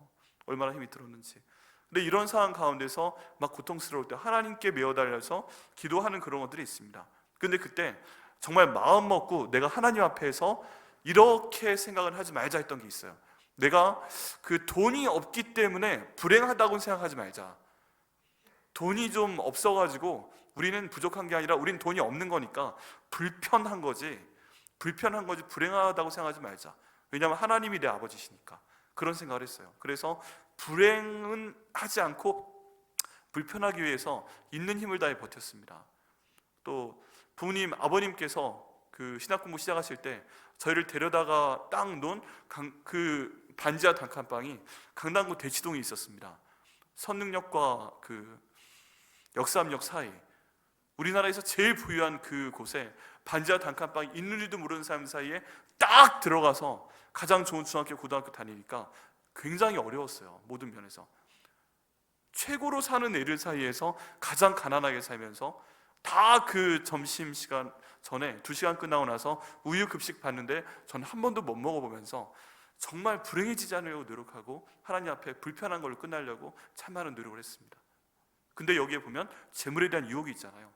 얼마나 힘이 들었는지. 근데 이런 상황 가운데서 막 고통스러울 때 하나님께 메어달려서 기도하는 그런 것들이 있습니다. 근데 그때 정말 마음 먹고 내가 하나님 앞에서 이렇게 생각을 하지 말자 했던 게 있어요. 내가 그 돈이 없기 때문에 불행하다고 생각하지 말자. 돈이 좀 없어가지고 우리는 부족한 게 아니라 우리는 돈이 없는 거니까 불편한 거지 불행하다고 생각하지 말자. 왜냐하면 하나님이 내 아버지시니까 그런 생각을 했어요. 그래서 불행은 하지 않고 불편하기 위해서 있는 힘을 다해 버텼습니다. 또 부모님, 아버님께서 그 신학 공부 시작하실 때 저희를 데려다가 딱 놓은 그 반지하 단칸방이 강남구 대치동에 있었습니다. 선릉역과 그 역삼역 사이, 우리나라에서 제일 부유한 그곳에 반지하 단칸방이 있는지도 모르는 사람 사이에 딱 들어가서 가장 좋은 중학교, 고등학교 다니니까 굉장히 어려웠어요. 모든 면에서 최고로 사는 애들 사이에서 가장 가난하게 살면서 다 그 점심시간 전에 2시간 끝나고 나서 우유 급식 받는데 전 한 번도 못 먹어보면서 정말 불행해지지 않으려고 노력하고 하나님 앞에 불편한 걸로 끝나려고 참 많은 노력을 했습니다. 근데 여기에 보면 재물에 대한 유혹이 있잖아요.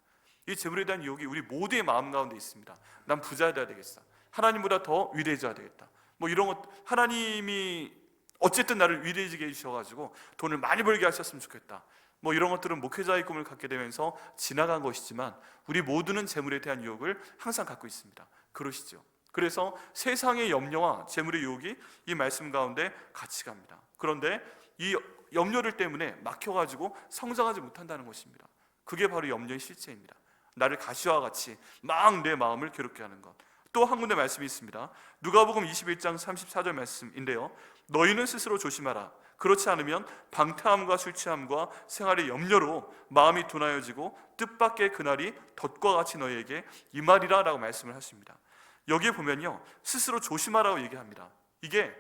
이 재물에 대한 유혹이 우리 모두의 마음 가운데 있습니다. 난 부자 돼야 되겠어. 하나님보다 더 위대해져야 되겠다. 뭐 이런 것, 하나님이 어쨌든 나를 위대해지게 해주셔가지고 돈을 많이 벌게 하셨으면 좋겠다. 뭐 이런 것들은 목회자의 꿈을 갖게 되면서 지나간 것이지만 우리 모두는 재물에 대한 유혹을 항상 갖고 있습니다. 그러시죠. 그래서 세상의 염려와 재물의 유혹이 이 말씀 가운데 같이 갑니다. 그런데 이 염려를 때문에 막혀가지고 성장하지 못한다는 것입니다. 그게 바로 염려의 실체입니다. 나를 가시와 같이 막 내 마음을 괴롭게 하는 것. 또 한 군데 말씀이 있습니다. 누가복음 21장 34절 말씀인데요, 너희는 스스로 조심하라. 그렇지 않으면 방탕함과 술 취함과 생활의 염려로 마음이 둔하여지고 뜻밖의 그날이 덫과 같이 너희에게 임하리라 라고 말씀을 하십니다. 여기에 보면요, 스스로 조심하라고 얘기합니다. 이게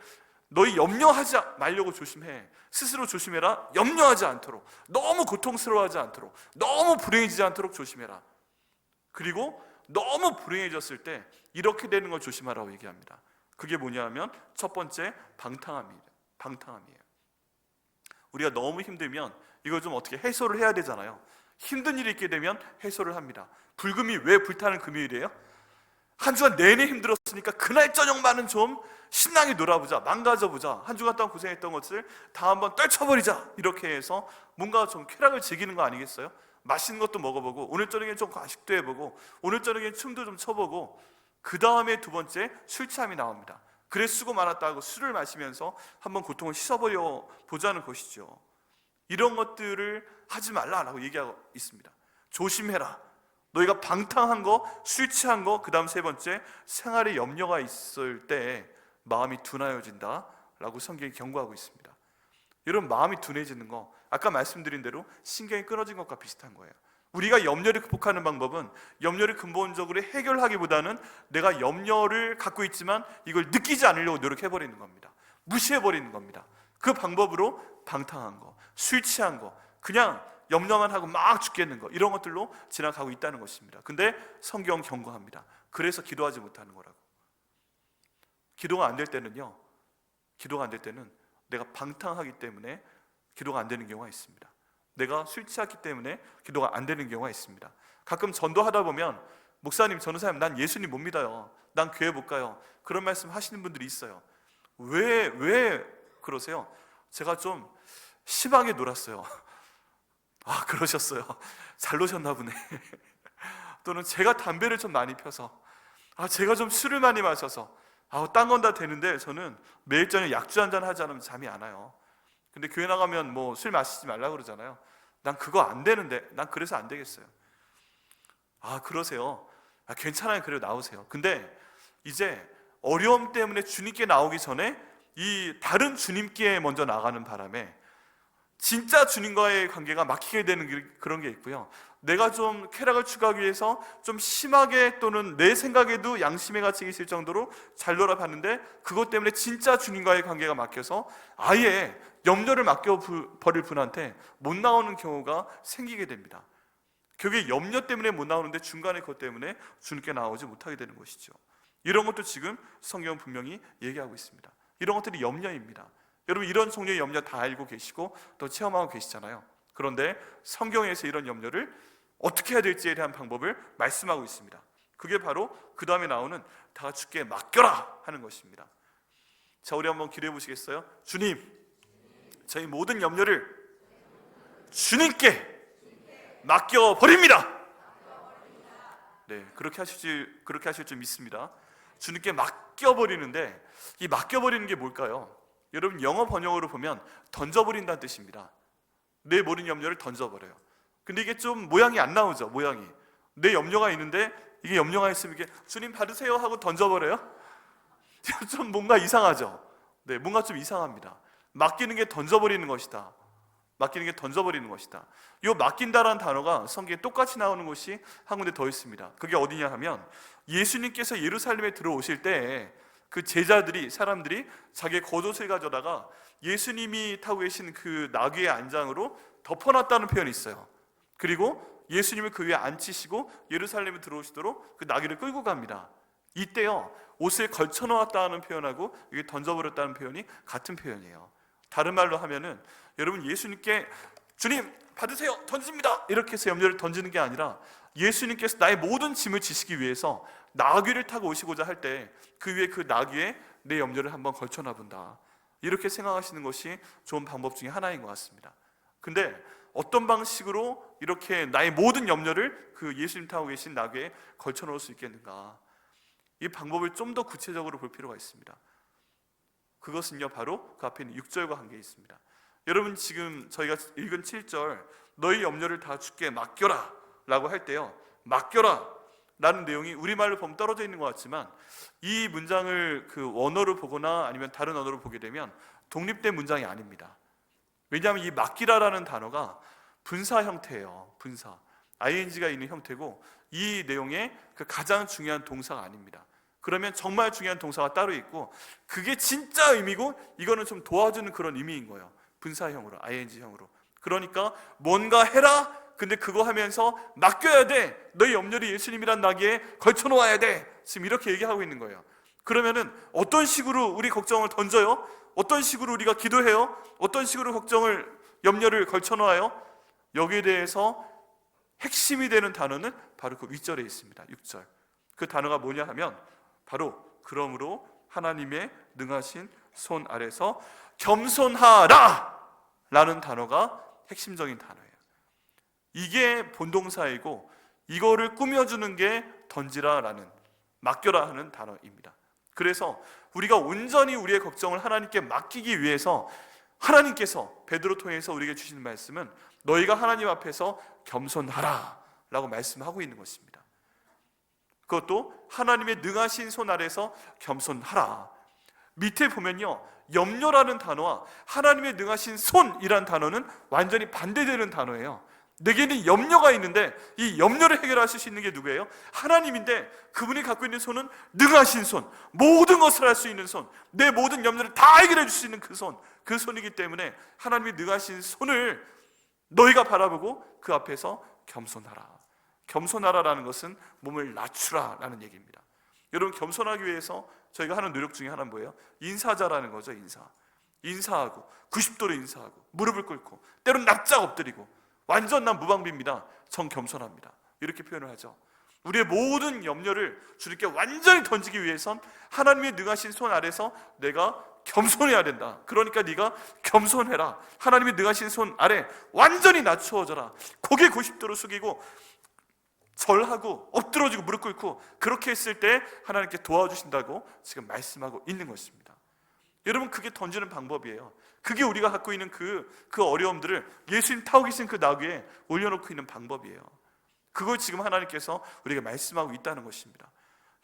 너희 염려하지 말려고 조심해. 스스로 조심해라. 염려하지 않도록, 너무 고통스러워하지 않도록, 너무 불행해지지 않도록 조심해라. 그리고 너무 불행해졌을 때 이렇게 되는 걸 조심하라고 얘기합니다. 그게 뭐냐면 첫 번째, 방탕함이에요. 우리가 너무 힘들면 이걸 좀 어떻게 해소를 해야 되잖아요. 힘든 일이 있게 되면 해소를 합니다. 불금이 왜 불타는 금요일이에요? 한 주간 내내 힘들었으니까 그날 저녁만은 좀 신나게 놀아보자, 망가져보자, 한 주간 동안 고생했던 것을 다 한번 떨쳐버리자, 이렇게 해서 뭔가 좀 쾌락을 즐기는 거 아니겠어요? 맛있는 것도 먹어보고, 오늘 저녁에 좀 과식도 해보고, 오늘 저녁에 춤도 좀 춰보고, 그 다음에 두 번째 술 취함이 나옵니다. 그래 수고 많았다 하고 술을 마시면서 한번 고통을 씻어버려 보자는 것이죠. 이런 것들을 하지 말라라고 얘기하고 있습니다. 조심해라. 너희가 방탕한 거, 술 취한 거, 그 다음 세 번째, 생활에 염려가 있을 때 마음이 둔하여진다 라고 성경이 경고하고 있습니다. 여러분, 마음이 둔해지는 거, 아까 말씀드린 대로 신경이 끊어진 것과 비슷한 거예요. 우리가 염려를 극복하는 방법은 염려를 근본적으로 해결하기보다는 내가 염려를 갖고 있지만 이걸 느끼지 않으려고 노력해버리는 겁니다. 무시해버리는 겁니다. 그 방법으로 방탕한 거, 술 취한 거, 그냥 염려만 하고 막 죽겠는 거, 이런 것들로 지나가고 있다는 것입니다. 근데 성경 경고합니다. 그래서 기도하지 못하는 거라고. 기도가 안 될 때는요, 기도가 안 될 때는 내가 방탕하기 때문에 기도가 안 되는 경우가 있습니다. 내가 술 취했기 때문에 기도가 안 되는 경우가 있습니다. 가끔 전도하다 보면 목사님, 전도사님, 난 예수님 못 믿어요, 난 교회 못 가요, 그런 말씀 하시는 분들이 있어요. 왜 그러세요? 제가 좀 심하게 놀았어요. 아, 그러셨어요. 잘 노셨나 보네. 또는 제가 담배를 좀 많이 펴서, 제가 좀 술을 많이 마셔서, 딴 건 다 되는데 저는 매일 저녁 약주 한잔 하지 않으면 잠이 안 와요. 근데 교회 나가면 뭐 술 마시지 말라고 그러잖아요. 난 그거 안 되는데, 난 그래서 안 되겠어요. 그러세요. 괜찮아요. 그래도 나오세요. 근데 이제 어려움 때문에 주님께 나오기 전에 이 다른 주님께 먼저 나가는 바람에 진짜 주님과의 관계가 막히게 되는 그런 게 있고요. 내가 좀 쾌락을 추구하기 위해서 좀 심하게, 또는 내 생각에도 양심의 가책이 있을 정도로 잘 놀아봤는데 그것 때문에 진짜 주님과의 관계가 막혀서 아예 염려를 맡겨버릴 분한테 못 나오는 경우가 생기게 됩니다. 그게 염려 때문에 못 나오는데 중간에 그것 때문에 주님께 나오지 못하게 되는 것이죠. 이런 것도 지금 성경은 분명히 얘기하고 있습니다. 이런 것들이 염려입니다. 여러분, 이런 종류의 염려 다 알고 계시고 또 체험하고 계시잖아요. 그런데 성경에서 이런 염려를 어떻게 해야 될지에 대한 방법을 말씀하고 있습니다. 그게 바로 그 다음에 나오는 다 같이 주께 맡겨라 하는 것입니다. 자, 우리 한번 기도해 보시겠어요? 주님, 저희 모든 염려를 주님께 맡겨버립니다. 네, 그렇게 하실 줄 믿습니다. 주님께 맡겨버리는데, 이 맡겨버리는 게 뭘까요? 여러분, 영어 번역으로 보면 던져버린다는 뜻입니다. 내 모든 염려를 던져버려요. 근데 이게 좀 모양이 안 나오죠. 모양이, 내 염려가 있는데 이게 염려가 있으면 이게 주님 받으세요 하고 던져버려요? 좀 뭔가 이상하죠. 네, 뭔가 좀 이상합니다. 맡기는 게 던져버리는 것이다. 맡기는 게 던져버리는 것이다. 이 맡긴다라는 단어가 성경에 똑같이 나오는 곳이 한 군데 더 있습니다. 그게 어디냐 하면, 예수님께서 예루살렘에 들어오실 때 그 제자들이, 사람들이 자기의 겉옷을 가져다가 예수님이 타고 계신 그 나귀의 안장으로 덮어놨다는 표현이 있어요. 그리고 예수님을 그 위에 앉히시고 예루살렘에 들어오시도록 그 나귀를 끌고 갑니다. 이때요, 옷을 걸쳐놓았다는 표현하고 이게 던져버렸다는 표현이 같은 표현이에요. 다른 말로 하면은, 여러분, 예수님께 주님 받으세요, 던집니다, 이렇게 해서 염려를 던지는 게 아니라, 예수님께서 나의 모든 짐을 지시기 위해서 나귀를 타고 오시고자 할 때 그 위에, 그 나귀에 내 염려를 한번 걸쳐놔 본다, 이렇게 생각하시는 것이 좋은 방법 중에 하나인 것 같습니다. 근데 어떤 방식으로 이렇게 나의 모든 염려를 그 예수님 타고 계신 나귀에 걸쳐놓을 수 있겠는가? 이 방법을 좀 더 구체적으로 볼 필요가 있습니다. 그것은요, 바로 그 앞에 있는 6절과 관계에 있습니다. 여러분, 지금 저희가 읽은 7절, 너희 염려를 다 주께 맡겨라 라고 할 때요, 맡겨라 라는 내용이 우리말로 보면 떨어져 있는 것 같지만, 이 문장을 그 원어로 보거나 아니면 다른 언어로 보게 되면 독립된 문장이 아닙니다. 왜냐하면 이 맡기라라는 단어가 분사 형태예요. 분사, ing가 있는 형태고, 이 내용의 그 가장 중요한 동사가 아닙니다. 그러면 정말 중요한 동사가 따로 있고, 그게 진짜 의미고, 이거는 좀 도와주는 그런 의미인 거예요. 분사형으로, ing형으로. 그러니까 뭔가 해라, 근데 그거 하면서 맡겨야 돼, 너희 염려를 예수님이란 나귀에 걸쳐놓아야 돼, 지금 이렇게 얘기하고 있는 거예요. 그러면은 어떤 식으로 우리 걱정을 던져요? 어떤 식으로 우리가 기도해요? 어떤 식으로 걱정을, 염려를 걸쳐놓아요? 여기에 대해서 핵심이 되는 단어는 바로 그 윗절에 있습니다. 6절. 그 단어가 뭐냐 하면 바로 그러므로 하나님의 능하신 손 아래서 겸손하라 라는 단어가 핵심적인 단어예요. 이게 본동사이고 이거를 꾸며주는 게 던지라 라는, 맡겨라 하는 단어입니다. 그래서 우리가 온전히 우리의 걱정을 하나님께 맡기기 위해서 하나님께서 베드로 통해서 우리에게 주시는 말씀은 너희가 하나님 앞에서 겸손하라 라고 말씀하고 있는 것입니다. 그것도 하나님의 능하신 손 아래서 겸손하라. 밑에 보면요, 염려라는 단어와 하나님의 능하신 손이란 단어는 완전히 반대되는 단어예요. 내게는 염려가 있는데 이 염려를 해결하실 수 있는 게 누구예요? 하나님인데 그분이 갖고 있는 손은 능하신 손, 모든 것을 할 수 있는 손, 내 모든 염려를 다 해결해 줄 수 있는 그 손, 그 손이기 때문에 하나님의 능하신 손을 너희가 바라보고 그 앞에서 겸손하라. 겸손하라라는 것은 몸을 낮추라 라는 얘기입니다. 여러분, 겸손하기 위해서 저희가 하는 노력 중에 하나는 뭐예요? 인사자라는 거죠. 인사하고 90도로 인사하고 무릎을 꿇고 때로는 납작 엎드리고 완전 난 무방비입니다, 정 겸손합니다, 이렇게 표현을 하죠. 우리의 모든 염려를 주님께 완전히 던지기 위해선 하나님의 능하신 손 아래서 내가 겸손해야 된다. 그러니까 네가 겸손해라. 하나님의 능하신 손 아래 완전히 낮추어져라. 고개 90도로 숙이고 절하고 엎드러지고 무릎 꿇고 그렇게 했을 때 하나님께 도와주신다고 지금 말씀하고 있는 것입니다. 여러분, 그게 던지는 방법이에요. 그게 우리가 갖고 있는 그 어려움들을 예수님 타고 계신 그 나귀에 올려놓고 있는 방법이에요. 그걸 지금 하나님께서 우리에게 말씀하고 있다는 것입니다.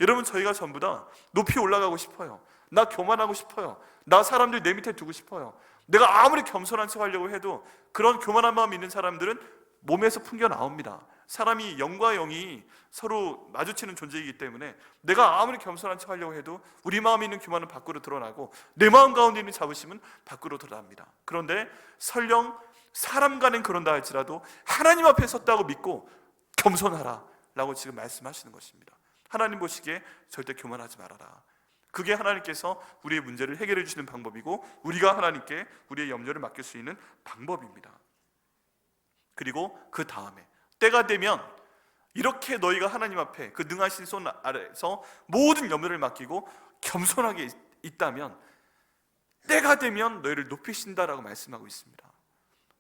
여러분, 저희가 전부 다 높이 올라가고 싶어요. 나 교만하고 싶어요. 나 사람들 내 밑에 두고 싶어요. 내가 아무리 겸손한 척 하려고 해도 그런 교만한 마음이 있는 사람들은 몸에서 풍겨 나옵니다. 사람이 영과 영이 서로 마주치는 존재이기 때문에 내가 아무리 겸손한 척 하려고 해도 우리 마음에 있는 교만은 밖으로 드러나고 내 마음 가운데 있는 자부심은 밖으로 드러납니다. 그런데 설령 사람 간엔 그런다 할지라도 하나님 앞에 섰다고 믿고 겸손하라 라고 지금 말씀하시는 것입니다. 하나님 보시기에 절대 교만하지 말아라. 그게 하나님께서 우리의 문제를 해결해 주시는 방법이고 우리가 하나님께 우리의 염려를 맡길 수 있는 방법입니다. 그리고 그 다음에 때가 되면 이렇게 너희가 하나님 앞에 그 능하신 손 아래서 모든 염려를 맡기고 겸손하게 있다면 때가 되면 너희를 높이신다라고 말씀하고 있습니다.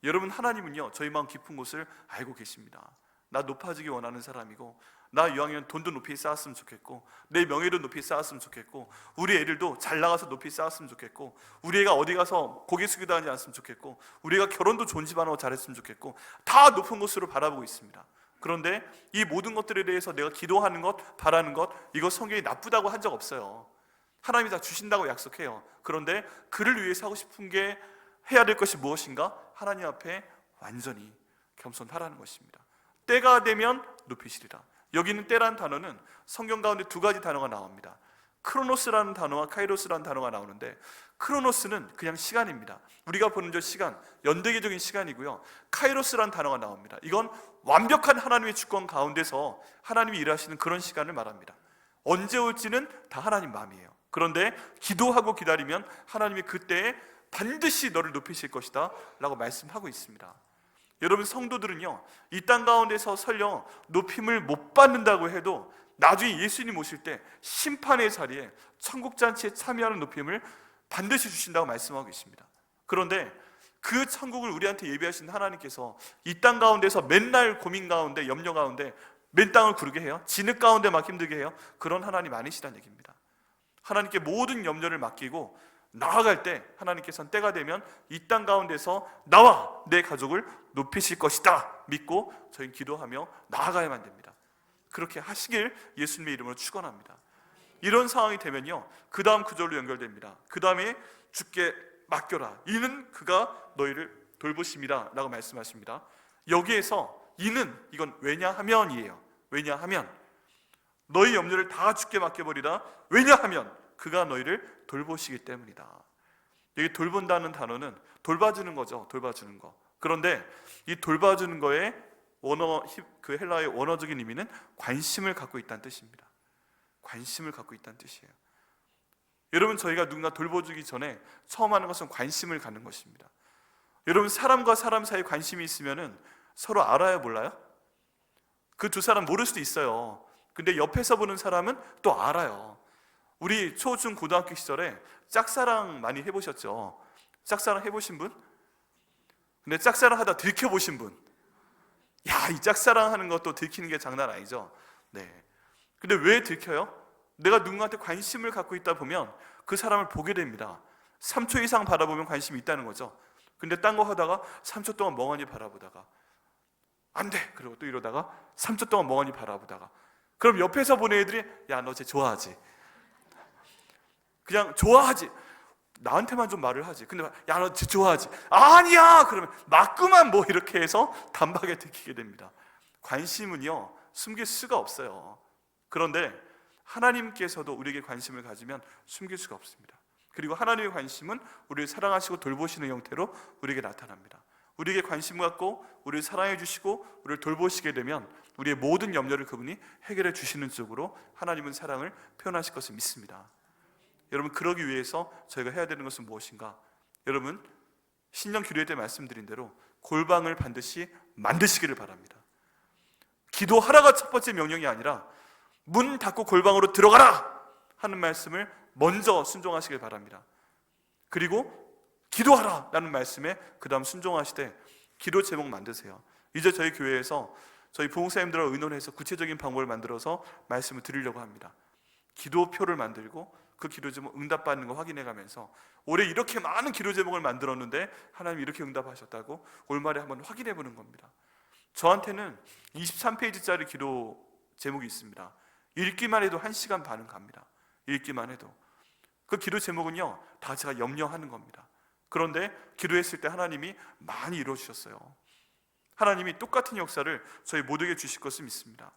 여러분, 하나님은요 저희 마음 깊은 곳을 알고 계십니다. 나 높아지기 원하는 사람이고 나 이왕이면 돈도 높이 쌓았으면 좋겠고 내 명예도 높이 쌓았으면 좋겠고 우리 애들도 잘 나가서 높이 쌓았으면 좋겠고 우리 애가 어디 가서 고개 숙이다 하지 않았으면 좋겠고 우리 애가 결혼도 좋은 집안으로 잘했으면 좋겠고 다 높은 곳으로 바라보고 있습니다. 그런데 이 모든 것들에 대해서 내가 기도하는 것, 바라는 것, 이거 성경이 나쁘다고 한 적 없어요. 하나님이 다 주신다고 약속해요. 그런데 그를 위해서 하고 싶은 게 해야 될 것이 무엇인가? 하나님 앞에 완전히 겸손하라는 것입니다. 때가 되면 높이시리라. 여기 있는 때라는 단어는 성경 가운데 두 가지 단어가 나옵니다. 크로노스라는 단어와 카이로스라는 단어가 나오는데 크로노스는 그냥 시간입니다. 우리가 보는 저 시간, 연대기적인 시간이고요. 카이로스라는 단어가 나옵니다. 이건 완벽한 하나님의 주권 가운데서 하나님이 일하시는 그런 시간을 말합니다. 언제 올지는 다 하나님 마음이에요. 그런데 기도하고 기다리면 하나님이 그때에 반드시 너를 높이실 것이다 라고 말씀하고 있습니다. 여러분, 성도들은요 이 땅 가운데서 설령 높임을 못 받는다고 해도 나중에 예수님 오실 때 심판의 자리에 천국잔치에 참여하는 높임을 반드시 주신다고 말씀하고 계십니다. 그런데 그 천국을 우리한테 예비하신 하나님께서 이 땅 가운데서 맨날 고민 가운데 염려 가운데 맨 땅을 구르게 해요? 진흙 가운데 막 힘들게 해요? 그런 하나님 아니시다는 얘기입니다. 하나님께 모든 염려를 맡기고 나아갈 때 하나님께서는 때가 되면 이 땅 가운데서 나와 내 가족을 높이실 것이다 믿고 저희는 기도하며 나아가야만 됩니다. 그렇게 하시길 예수님의 이름으로 축원합니다. 이런 상황이 되면요 그 다음 구절로 연결됩니다. 그 다음에 주께 맡겨라. 이는 그가 너희를 돌보심이라 라고 말씀하십니다. 여기에서 이는 이건 왜냐하면이에요. 왜냐하면 너희 염려를 다 주께 맡겨버리라. 왜냐하면 그가 너희를 돌보시기 때문이다. 여기 돌본다는 단어는 돌봐주는 거죠. 돌봐주는 거. 그런데 이 돌봐주는 거에 그 헬라어의 원어적인 의미는 관심을 갖고 있다는 뜻입니다. 관심을 갖고 있다는 뜻이에요. 여러분, 저희가 누군가 돌봐주기 전에 처음 하는 것은 관심을 갖는 것입니다. 여러분, 사람과 사람 사이에 관심이 있으면은 서로 알아요, 몰라요? 그 두 사람 모를 수도 있어요. 근데 옆에서 보는 사람은 또 알아요. 우리 초, 중, 고등학교 시절에 짝사랑 많이 해보셨죠? 짝사랑 해보신 분? 근데 짝사랑 하다 들켜보신 분? 야, 이 짝사랑 하는 것도 들키는 게 장난 아니죠? 네. 근데 왜 들켜요? 내가 누군가한테 관심을 갖고 있다 보면 그 사람을 보게 됩니다. 3초 이상 바라보면 관심이 있다는 거죠. 근데 딴 거 하다가 3초 동안 멍하니 바라보다가 안 돼! 그리고 또 이러다가 3초 동안 멍하니 바라보다가 그럼 옆에서 보는 애들이 야, 너 쟤 좋아하지? 그냥 좋아하지? 나한테만 좀 말을 하지. 근데 야, 너 쟤 좋아하지? 아니야! 그러면 맞구만 뭐 이렇게 해서 단박에 들키게 됩니다. 관심은요, 숨길 수가 없어요. 그런데 하나님께서도 우리에게 관심을 가지면 숨길 수가 없습니다. 그리고 하나님의 관심은 우리를 사랑하시고 돌보시는 형태로 우리에게 나타납니다. 우리에게 관심 갖고 우리를 사랑해 주시고 우리를 돌보시게 되면 우리의 모든 염려를 그분이 해결해 주시는 쪽으로 하나님은 사랑을 표현하실 것을 믿습니다. 여러분, 그러기 위해서 저희가 해야 되는 것은 무엇인가? 여러분, 신령 기도회 때 말씀드린 대로 골방을 반드시 만드시기를 바랍니다. 기도하라가 첫 번째 명령이 아니라 문 닫고 골방으로 들어가라 하는 말씀을 먼저 순종하시길 바랍니다. 그리고 기도하라 라는 말씀에 그 다음 순종하시되 기도 제목 만드세요. 이제 저희 교회에서 저희 부목사님들과 의논해서 구체적인 방법을 만들어서 말씀을 드리려고 합니다. 기도표를 만들고 그 기도 제목 응답받는 거 확인해 가면서 올해 이렇게 많은 기도 제목을 만들었는데 하나님이 이렇게 응답하셨다고 올말에 한번 확인해 보는 겁니다. 저한테는 23페이지짜리 기도 제목이 있습니다. 읽기만 해도 1시간 반은 갑니다. 읽기만 해도. 그 기도 제목은요, 다 제가 염려하는 겁니다. 그런데 기도했을 때 하나님이 많이 이루어주셨어요. 하나님이 똑같은 역사를 저희 모두에게 주실 것을 믿습니다.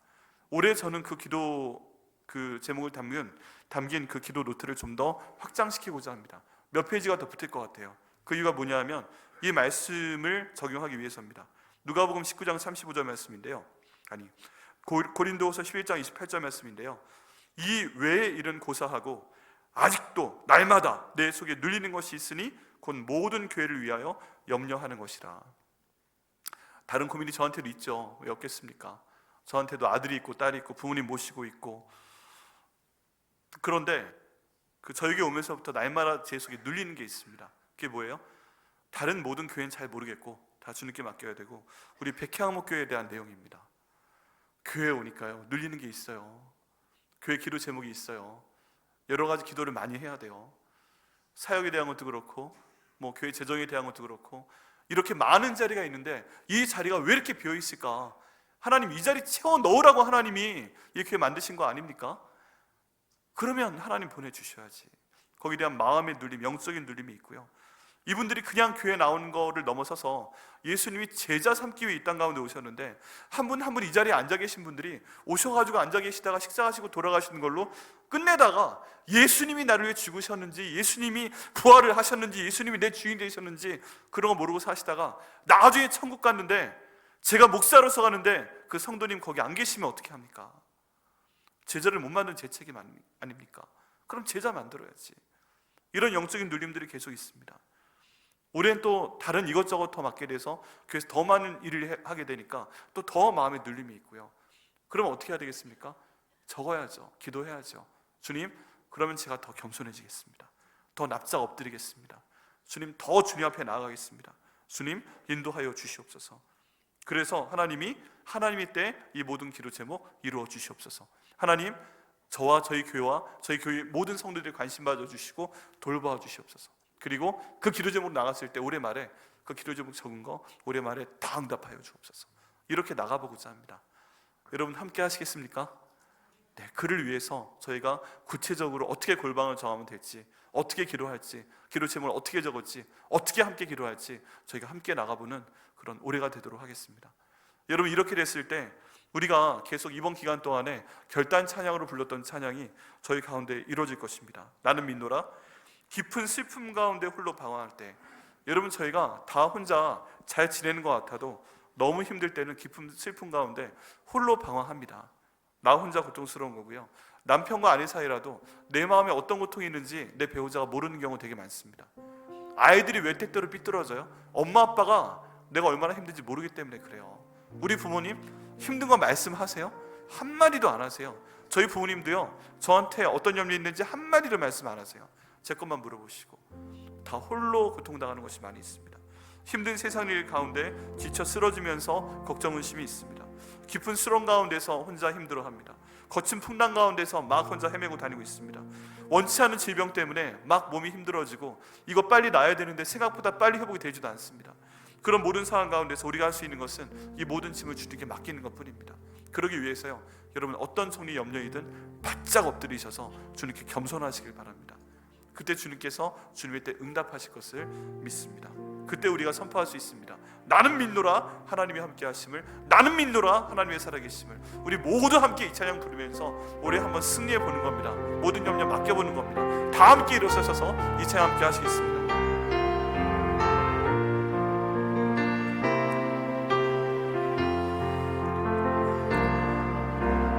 올해 저는 그 제목을 담긴 그 기도 노트를 좀 더 확장시키고자 합니다. 몇 페이지가 더 붙을 것 같아요. 그 이유가 뭐냐면 이 말씀을 적용하기 위해서입니다. 누가복음 19장 35절 말씀인데요. 고린도후서 11장 28절 말씀인데요. 이 외의 일은 고사하고 아직도 날마다 내 속에 눌리는 것이 있으니 곧 모든 교회를 위하여 염려하는 것이라. 다른 고민이 저한테도 있죠. 왜 없겠습니까? 저한테도 아들이 있고 딸이 있고 부모님 모시고 있고. 그런데 저에게 오면서부터 날마다 제 속에 눌리는 게 있습니다. 그게 뭐예요? 다른 모든 교회는 잘 모르겠고 다 주님께 맡겨야 되고 우리 백향목교회에 대한 내용입니다. 교회에 오니까요, 눌리는 게 있어요. 교회 기도 제목이 있어요. 여러 가지 기도를 많이 해야 돼요. 사역에 대한 것도 그렇고 교회 재정에 대한 것도 그렇고 이렇게 많은 자리가 있는데 이 자리가 왜 이렇게 비어 있을까? 하나님 이 자리 채워 넣으라고 하나님이 이 교회 만드신 거 아닙니까? 그러면 하나님 보내주셔야지. 거기에 대한 마음의 눌림, 영적인 눌림이 있고요. 이분들이 그냥 교회 나오는 거를 넘어서서 예수님이 제자 삼기 위해 이 땅 가운데 오셨는데 한 분 한 분 이 자리에 앉아 계신 분들이 오셔가지고 앉아 계시다가 식사하시고 돌아가시는 걸로 끝내다가 예수님이 나를 위해 죽으셨는지, 예수님이 부활을 하셨는지, 예수님이 내 주인 되셨는지 그런 거 모르고 사시다가 나중에 천국 갔는데 제가 목사로서 가는데 그 성도님 거기 안 계시면 어떻게 합니까? 제자를 못 만든 제 책임 아닙니까? 그럼 제자 만들어야지. 이런 영적인 눌림들이 계속 있습니다. 올해는 또 다른 이것저것 더 맡게 돼서 그래서 더 많은 일을 하게 되니까 또 더 마음에 눌림이 있고요. 그럼 어떻게 해야 되겠습니까? 적어야죠. 기도해야죠. 주님, 그러면 제가 더 겸손해지겠습니다. 더 납작 엎드리겠습니다. 주님, 더 주님 앞에 나아가겠습니다. 주님, 인도하여 주시옵소서. 그래서 하나님의 때 이 모든 기도 제목 이루어 주시옵소서. 하나님, 저와 저희 교회와 저희 교회 모든 성도들이 관심 받아 주시고 돌봐 주시옵소서. 그리고 그 기도 제목으로 나갔을 때 올해 말에 그 기도 제목 적은 거 올해 말에 다 응답하여 주옵소서. 이렇게 나가보고자 합니다. 여러분 함께 하시겠습니까? 네, 그를 위해서 저희가 구체적으로 어떻게 골방을 정하면 될지, 어떻게 기도할지, 기도 제목을 어떻게 적을지, 어떻게 함께 기도할지 저희가 함께 나가보는 그런 올해가 되도록 하겠습니다. 여러분, 이렇게 됐을 때 우리가 계속 이번 기간 동안에 결단 찬양으로 불렀던 찬양이 저희 가운데 이루어질 것입니다. 나는 믿노라. 깊은 슬픔 가운데 홀로 방황할 때, 여러분, 저희가 다 혼자 잘 지내는 것 같아도 너무 힘들 때는 깊은 슬픔 가운데 홀로 방황합니다. 나 혼자 고통스러운 거고요. 남편과 아내 사이라도 내 마음에 어떤 고통이 있는지 내 배우자가 모르는 경우 되게 많습니다. 아이들이 왜 때때로 삐뚤어져요? 엄마 아빠가 내가 얼마나 힘든지 모르기 때문에 그래요. 우리 부모님 힘든 거 말씀하세요. 한마디도 안 하세요. 저희 부모님도요, 저한테 어떤 염려 있는지 한마디도 말씀 안 하세요. 제 것만 물어보시고 다 홀로 고통당하는 것이 많이 있습니다. 힘든 세상 일 가운데 지쳐 쓰러지면서 걱정의심이 있습니다. 깊은 수렁 가운데서 혼자 힘들어합니다. 거친 풍랑 가운데서 막 혼자 헤매고 다니고 있습니다. 원치 않은 질병 때문에 막 몸이 힘들어지고 이거 빨리 나아야 되는데 생각보다 빨리 회복이 되지도 않습니다. 그런 모든 상황 가운데서 우리가 할 수 있는 것은 이 모든 짐을 주님께 맡기는 것뿐입니다. 그러기 위해서요, 여러분 어떤 속리 염려이든 바짝 엎드리셔서 주님께 겸손하시길 바랍니다. 그때 주님께서 주님의 때 응답하실 것을 믿습니다. 그때 우리가 선포할 수 있습니다. 나는 믿노라 하나님이 함께 하심을, 나는 믿노라 하나님의 살아계심을. 우리 모두 함께 이 찬양 부르면서 올해 한번 승리해 보는 겁니다. 모든 염려 맡겨보는 겁니다. 다 함께 일어서셔서 이 찬양 함께 하시겠습니다.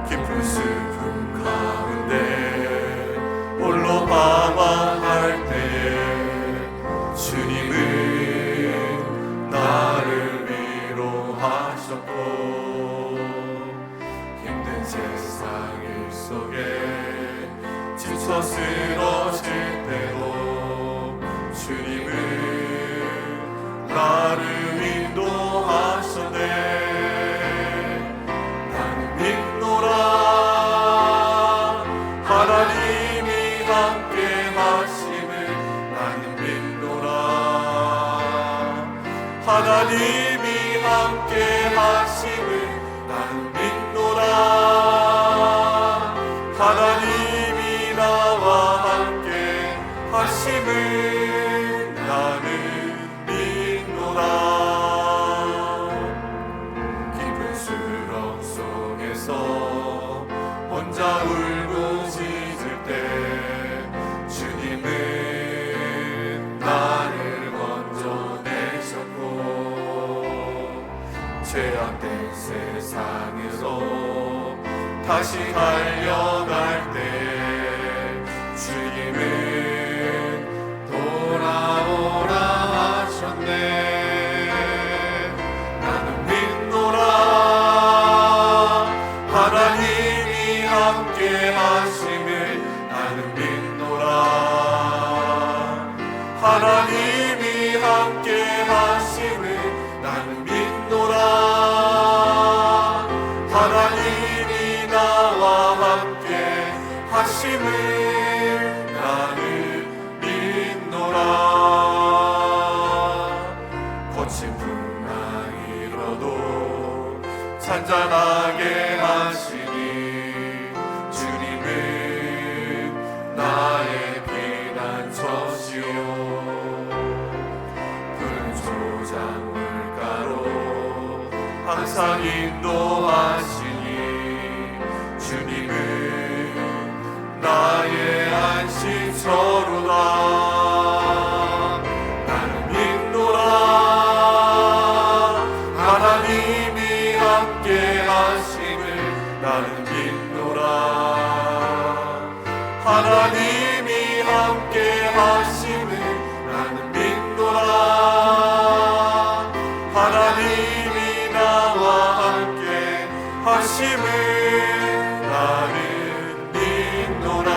깊은 슬픔 가운데 홀로 방황할 때 주님은 나를 위로하셨고, 힘든 세상 일 속에 지쳐 쓰러질 때도 주님은 나를 인도하셨네. 하나님이 함께 하심을 나는 믿노라. 하나님이 함께 하심을 나는 믿노라. 하나님이 나와 함께 하심을 나는 믿노라. 깊은 수렁 속에서 혼자 울고 짖을 때 주님은 나를 건져내셨고, 죄악된 세상에서 다시 달려갈 때 주님은 돌아오라 하셨네. 나는 믿노라. 하나님이 함께 하심을 나는 믿노라. 하나님이 함께 하심을 나는 믿노라. 하나님이 나와 함께 하심을 나는 믿노라. 거친 풍랑이로도 잔잔하게 하시니 주님은 나의 피난처시오. 푸른 초장물가로 항상 인도하시니 주님은 나의 안식처로다. 나는 믿노라. 하나님이 함께 하심을 나는 믿노라. 하나님이 함께 하심을 나는 믿노라. 하나님이 나와 함께 하심을 나는 믿노라.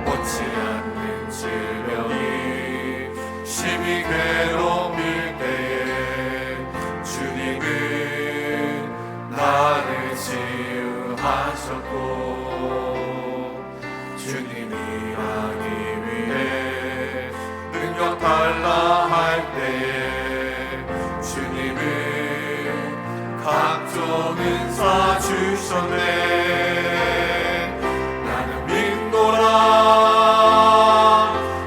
얻지 않는 질병이 심히 괴로울 때에 주님은 나를 치유하셨고, 주님이 하기 위해 능력 달라 할 때에 주님은 각종 은사 주셨네. 나는 믿노라.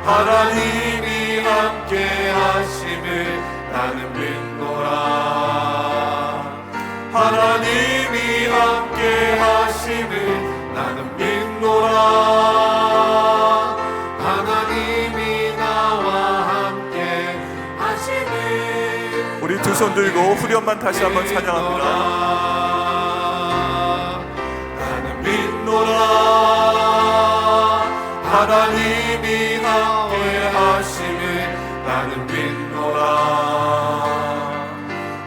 하나님이 함께 하심을 나는 믿노라. 하나님이 함께 하심을 나는 믿노라. 하나님이 나와 함께 하심을. 우리 두 손 들고 후렴만 다시 한번 찬양합니다. 나는 믿노라. 하나님이 함께 하심을 나는 믿노라.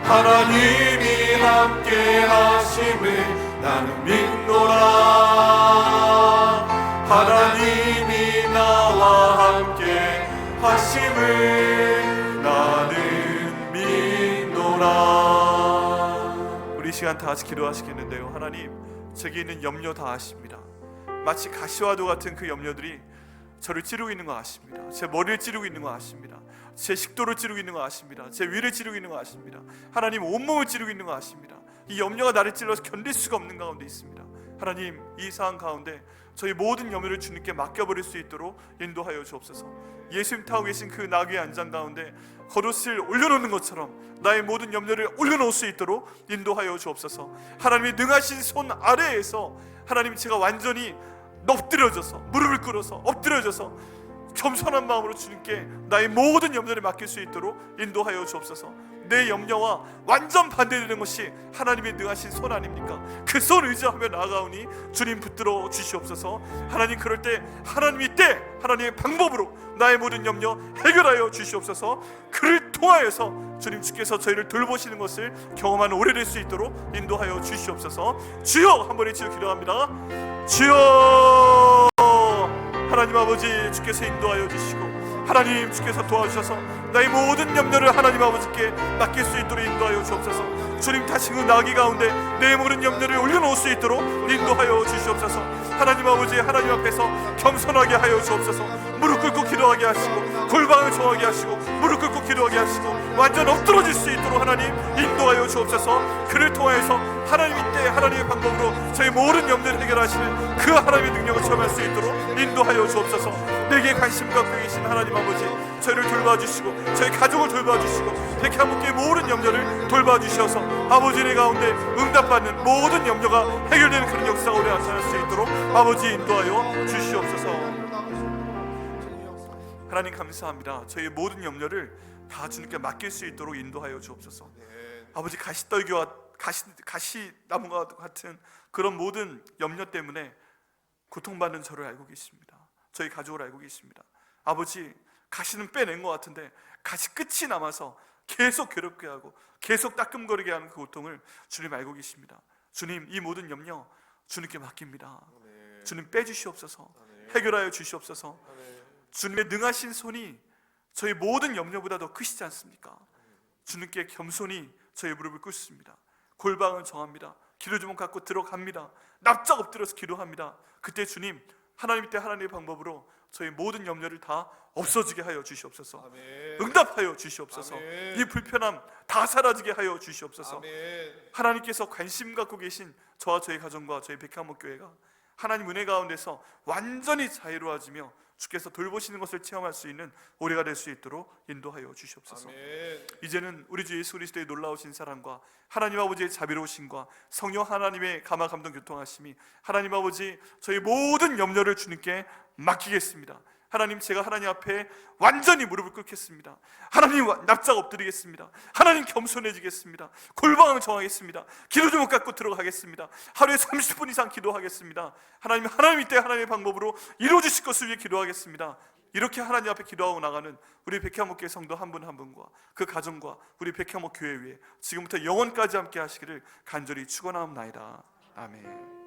하나님이 함께 함께 하심을 나는 믿노라. 하나님이 나와 함께 하심을 나는 믿노라. 우리 이 시간 다 같이 기도하시겠는데요. 하나님, 제게 있는 염려 다 아십니다. 마치 가시와도 같은 그 염려들이 저를 찌르고 있는 거 아십니다. 제 머리를 찌르고 있는 거 아십니다. 제 식도를 찌르고 있는 거 아십니다. 제 위를 찌르고 있는 거 아십니다. 하나님, 온몸을 찌르고 있는 거 아십니다. 이 염려가 나를 찔러서 견딜 수가 없는 가운데 있습니다. 하나님, 이 상황 가운데 저희 모든 염려를 주님께 맡겨버릴 수 있도록 인도하여 주옵소서. 예수님 타고 계신 그 나귀의 안장 가운데 겉옷을 올려놓는 것처럼 나의 모든 염려를 올려놓을 수 있도록 인도하여 주옵소서. 하나님의 능하신 손 아래에서 하나님, 제가 완전히 엎드려져서, 무릎을 꿇어서 엎드려져서 겸손한 마음으로 주님께 나의 모든 염려를 맡길 수 있도록 인도하여 주옵소서. 내 염려와 완전 반대되는 것이 하나님의 능하신 손 아닙니까? 그 손 의지하며 나아가오니 주님 붙들어 주시옵소서. 하나님, 그럴 때 하나님의 때, 하나님의 방법으로 나의 모든 염려 해결하여 주시옵소서. 그를 통하여서 주님, 주께서 저희를 돌보시는 것을 경험하는 오래 될 수 있도록 인도하여 주시옵소서. 주여, 한 번에 주여 기도합니다. 주여, 하나님 아버지, 주께서 인도하여 주시고 하나님, 주께서 도와주셔서 나의 모든 염려를 하나님 아버지께 맡길 수 있도록 인도하여 주옵소서. 주님, 다시 그 나귀 가운데 내 모든 염려를 올려놓을 수 있도록 인도하여 주시옵소서. 하나님 아버지, 하나님 앞에서 겸손하게 하여 주옵소서. 무릎 꿇고 기도하게 하시고 골방을 정하게 하시고 무릎 꿇고 기도하게 하시고 완전 엎드러질 수 있도록 하나님 인도하여 주옵소서. 그를 통해서 하나님의 때, 하나님의 방법으로 저희 모든 염려를 해결하시는 그 하나님의 능력을 체험할 수 있도록 인도하여 주옵소서. 내게 관심 갖고 계신 하나님 아버지, 저희를 돌봐주시고 저희 가족을 돌봐주시고 백향목교의 모든 염려를 돌봐주셔서 아버지, 내 가운데 응답받는 모든 염려가 해결되는 그런 역사가 우리 나타날 수 있도록 아버지 인도하여 주시옵소서. 하나님, 감사합니다. 저희의 모든 염려를 다 주님께 맡길 수 있도록 인도하여 주옵소서. 아버지, 가시떨기와 가시나무와 같은 그런 모든 염려 때문에 고통받는 저를 알고 계십니다. 저희 가족을 알고 계십니다. 아버지, 가시는 빼낸 것 같은데 가시 끝이 남아서 계속 괴롭게 하고 계속 따끔거리게 하는 그 고통을 주님 알고 계십니다. 주님, 이 모든 염려 주님께 맡깁니다. 주님, 빼주시옵소서. 해결하여 주시옵소서. 주님의 능하신 손이 저희 모든 염려보다 더 크시지 않습니까? 주님께 겸손히 저희 무릎을 꿇습니다. 골방을 정합니다. 기도 주먹 갖고 들어갑니다. 납작 엎드려서 기도합니다. 그때 주님, 하나님 때 하나님의 방법으로 저희 모든 염려를 다 없어지게 하여 주시옵소서. 아멘. 응답하여 주시옵소서. 아멘. 이 불편함 다 사라지게 하여 주시옵소서. 아멘. 하나님께서 관심 갖고 계신 저와 저희 가정과 저희 백향목교회가 하나님 은혜 가운데서 완전히 자유로워지며 주께서 돌보시는 것을 체험할 수 있는 올해가 될 수 있도록 인도하여 주시옵소서. 아멘. 이제는 우리 주 예수 그리스도의 놀라우신 사랑과 하나님 아버지의 자비로우심과 성령 하나님의 감화 감동 교통하심이 하나님 아버지, 저희 모든 염려를 주님께 맡기겠습니다. 하나님, 제가 하나님 앞에 완전히 무릎을 꿇겠습니다. 하나님, 납작 엎드리겠습니다. 하나님, 겸손해지겠습니다. 골방을 정하겠습니다. 기도 주먹 갖고 들어가겠습니다. 하루에 30분 이상 기도하겠습니다. 하나님, 하나님 때 하나님의 방법으로 이루어주실 것을 위해 기도하겠습니다. 이렇게 하나님 앞에 기도하고 나가는 우리 백향목교회 성도 한 분 한 분과 그 가정과 우리 백향목교회 위에 지금부터 영원까지 함께 하시기를 간절히 축원하옵나이다. 아멘.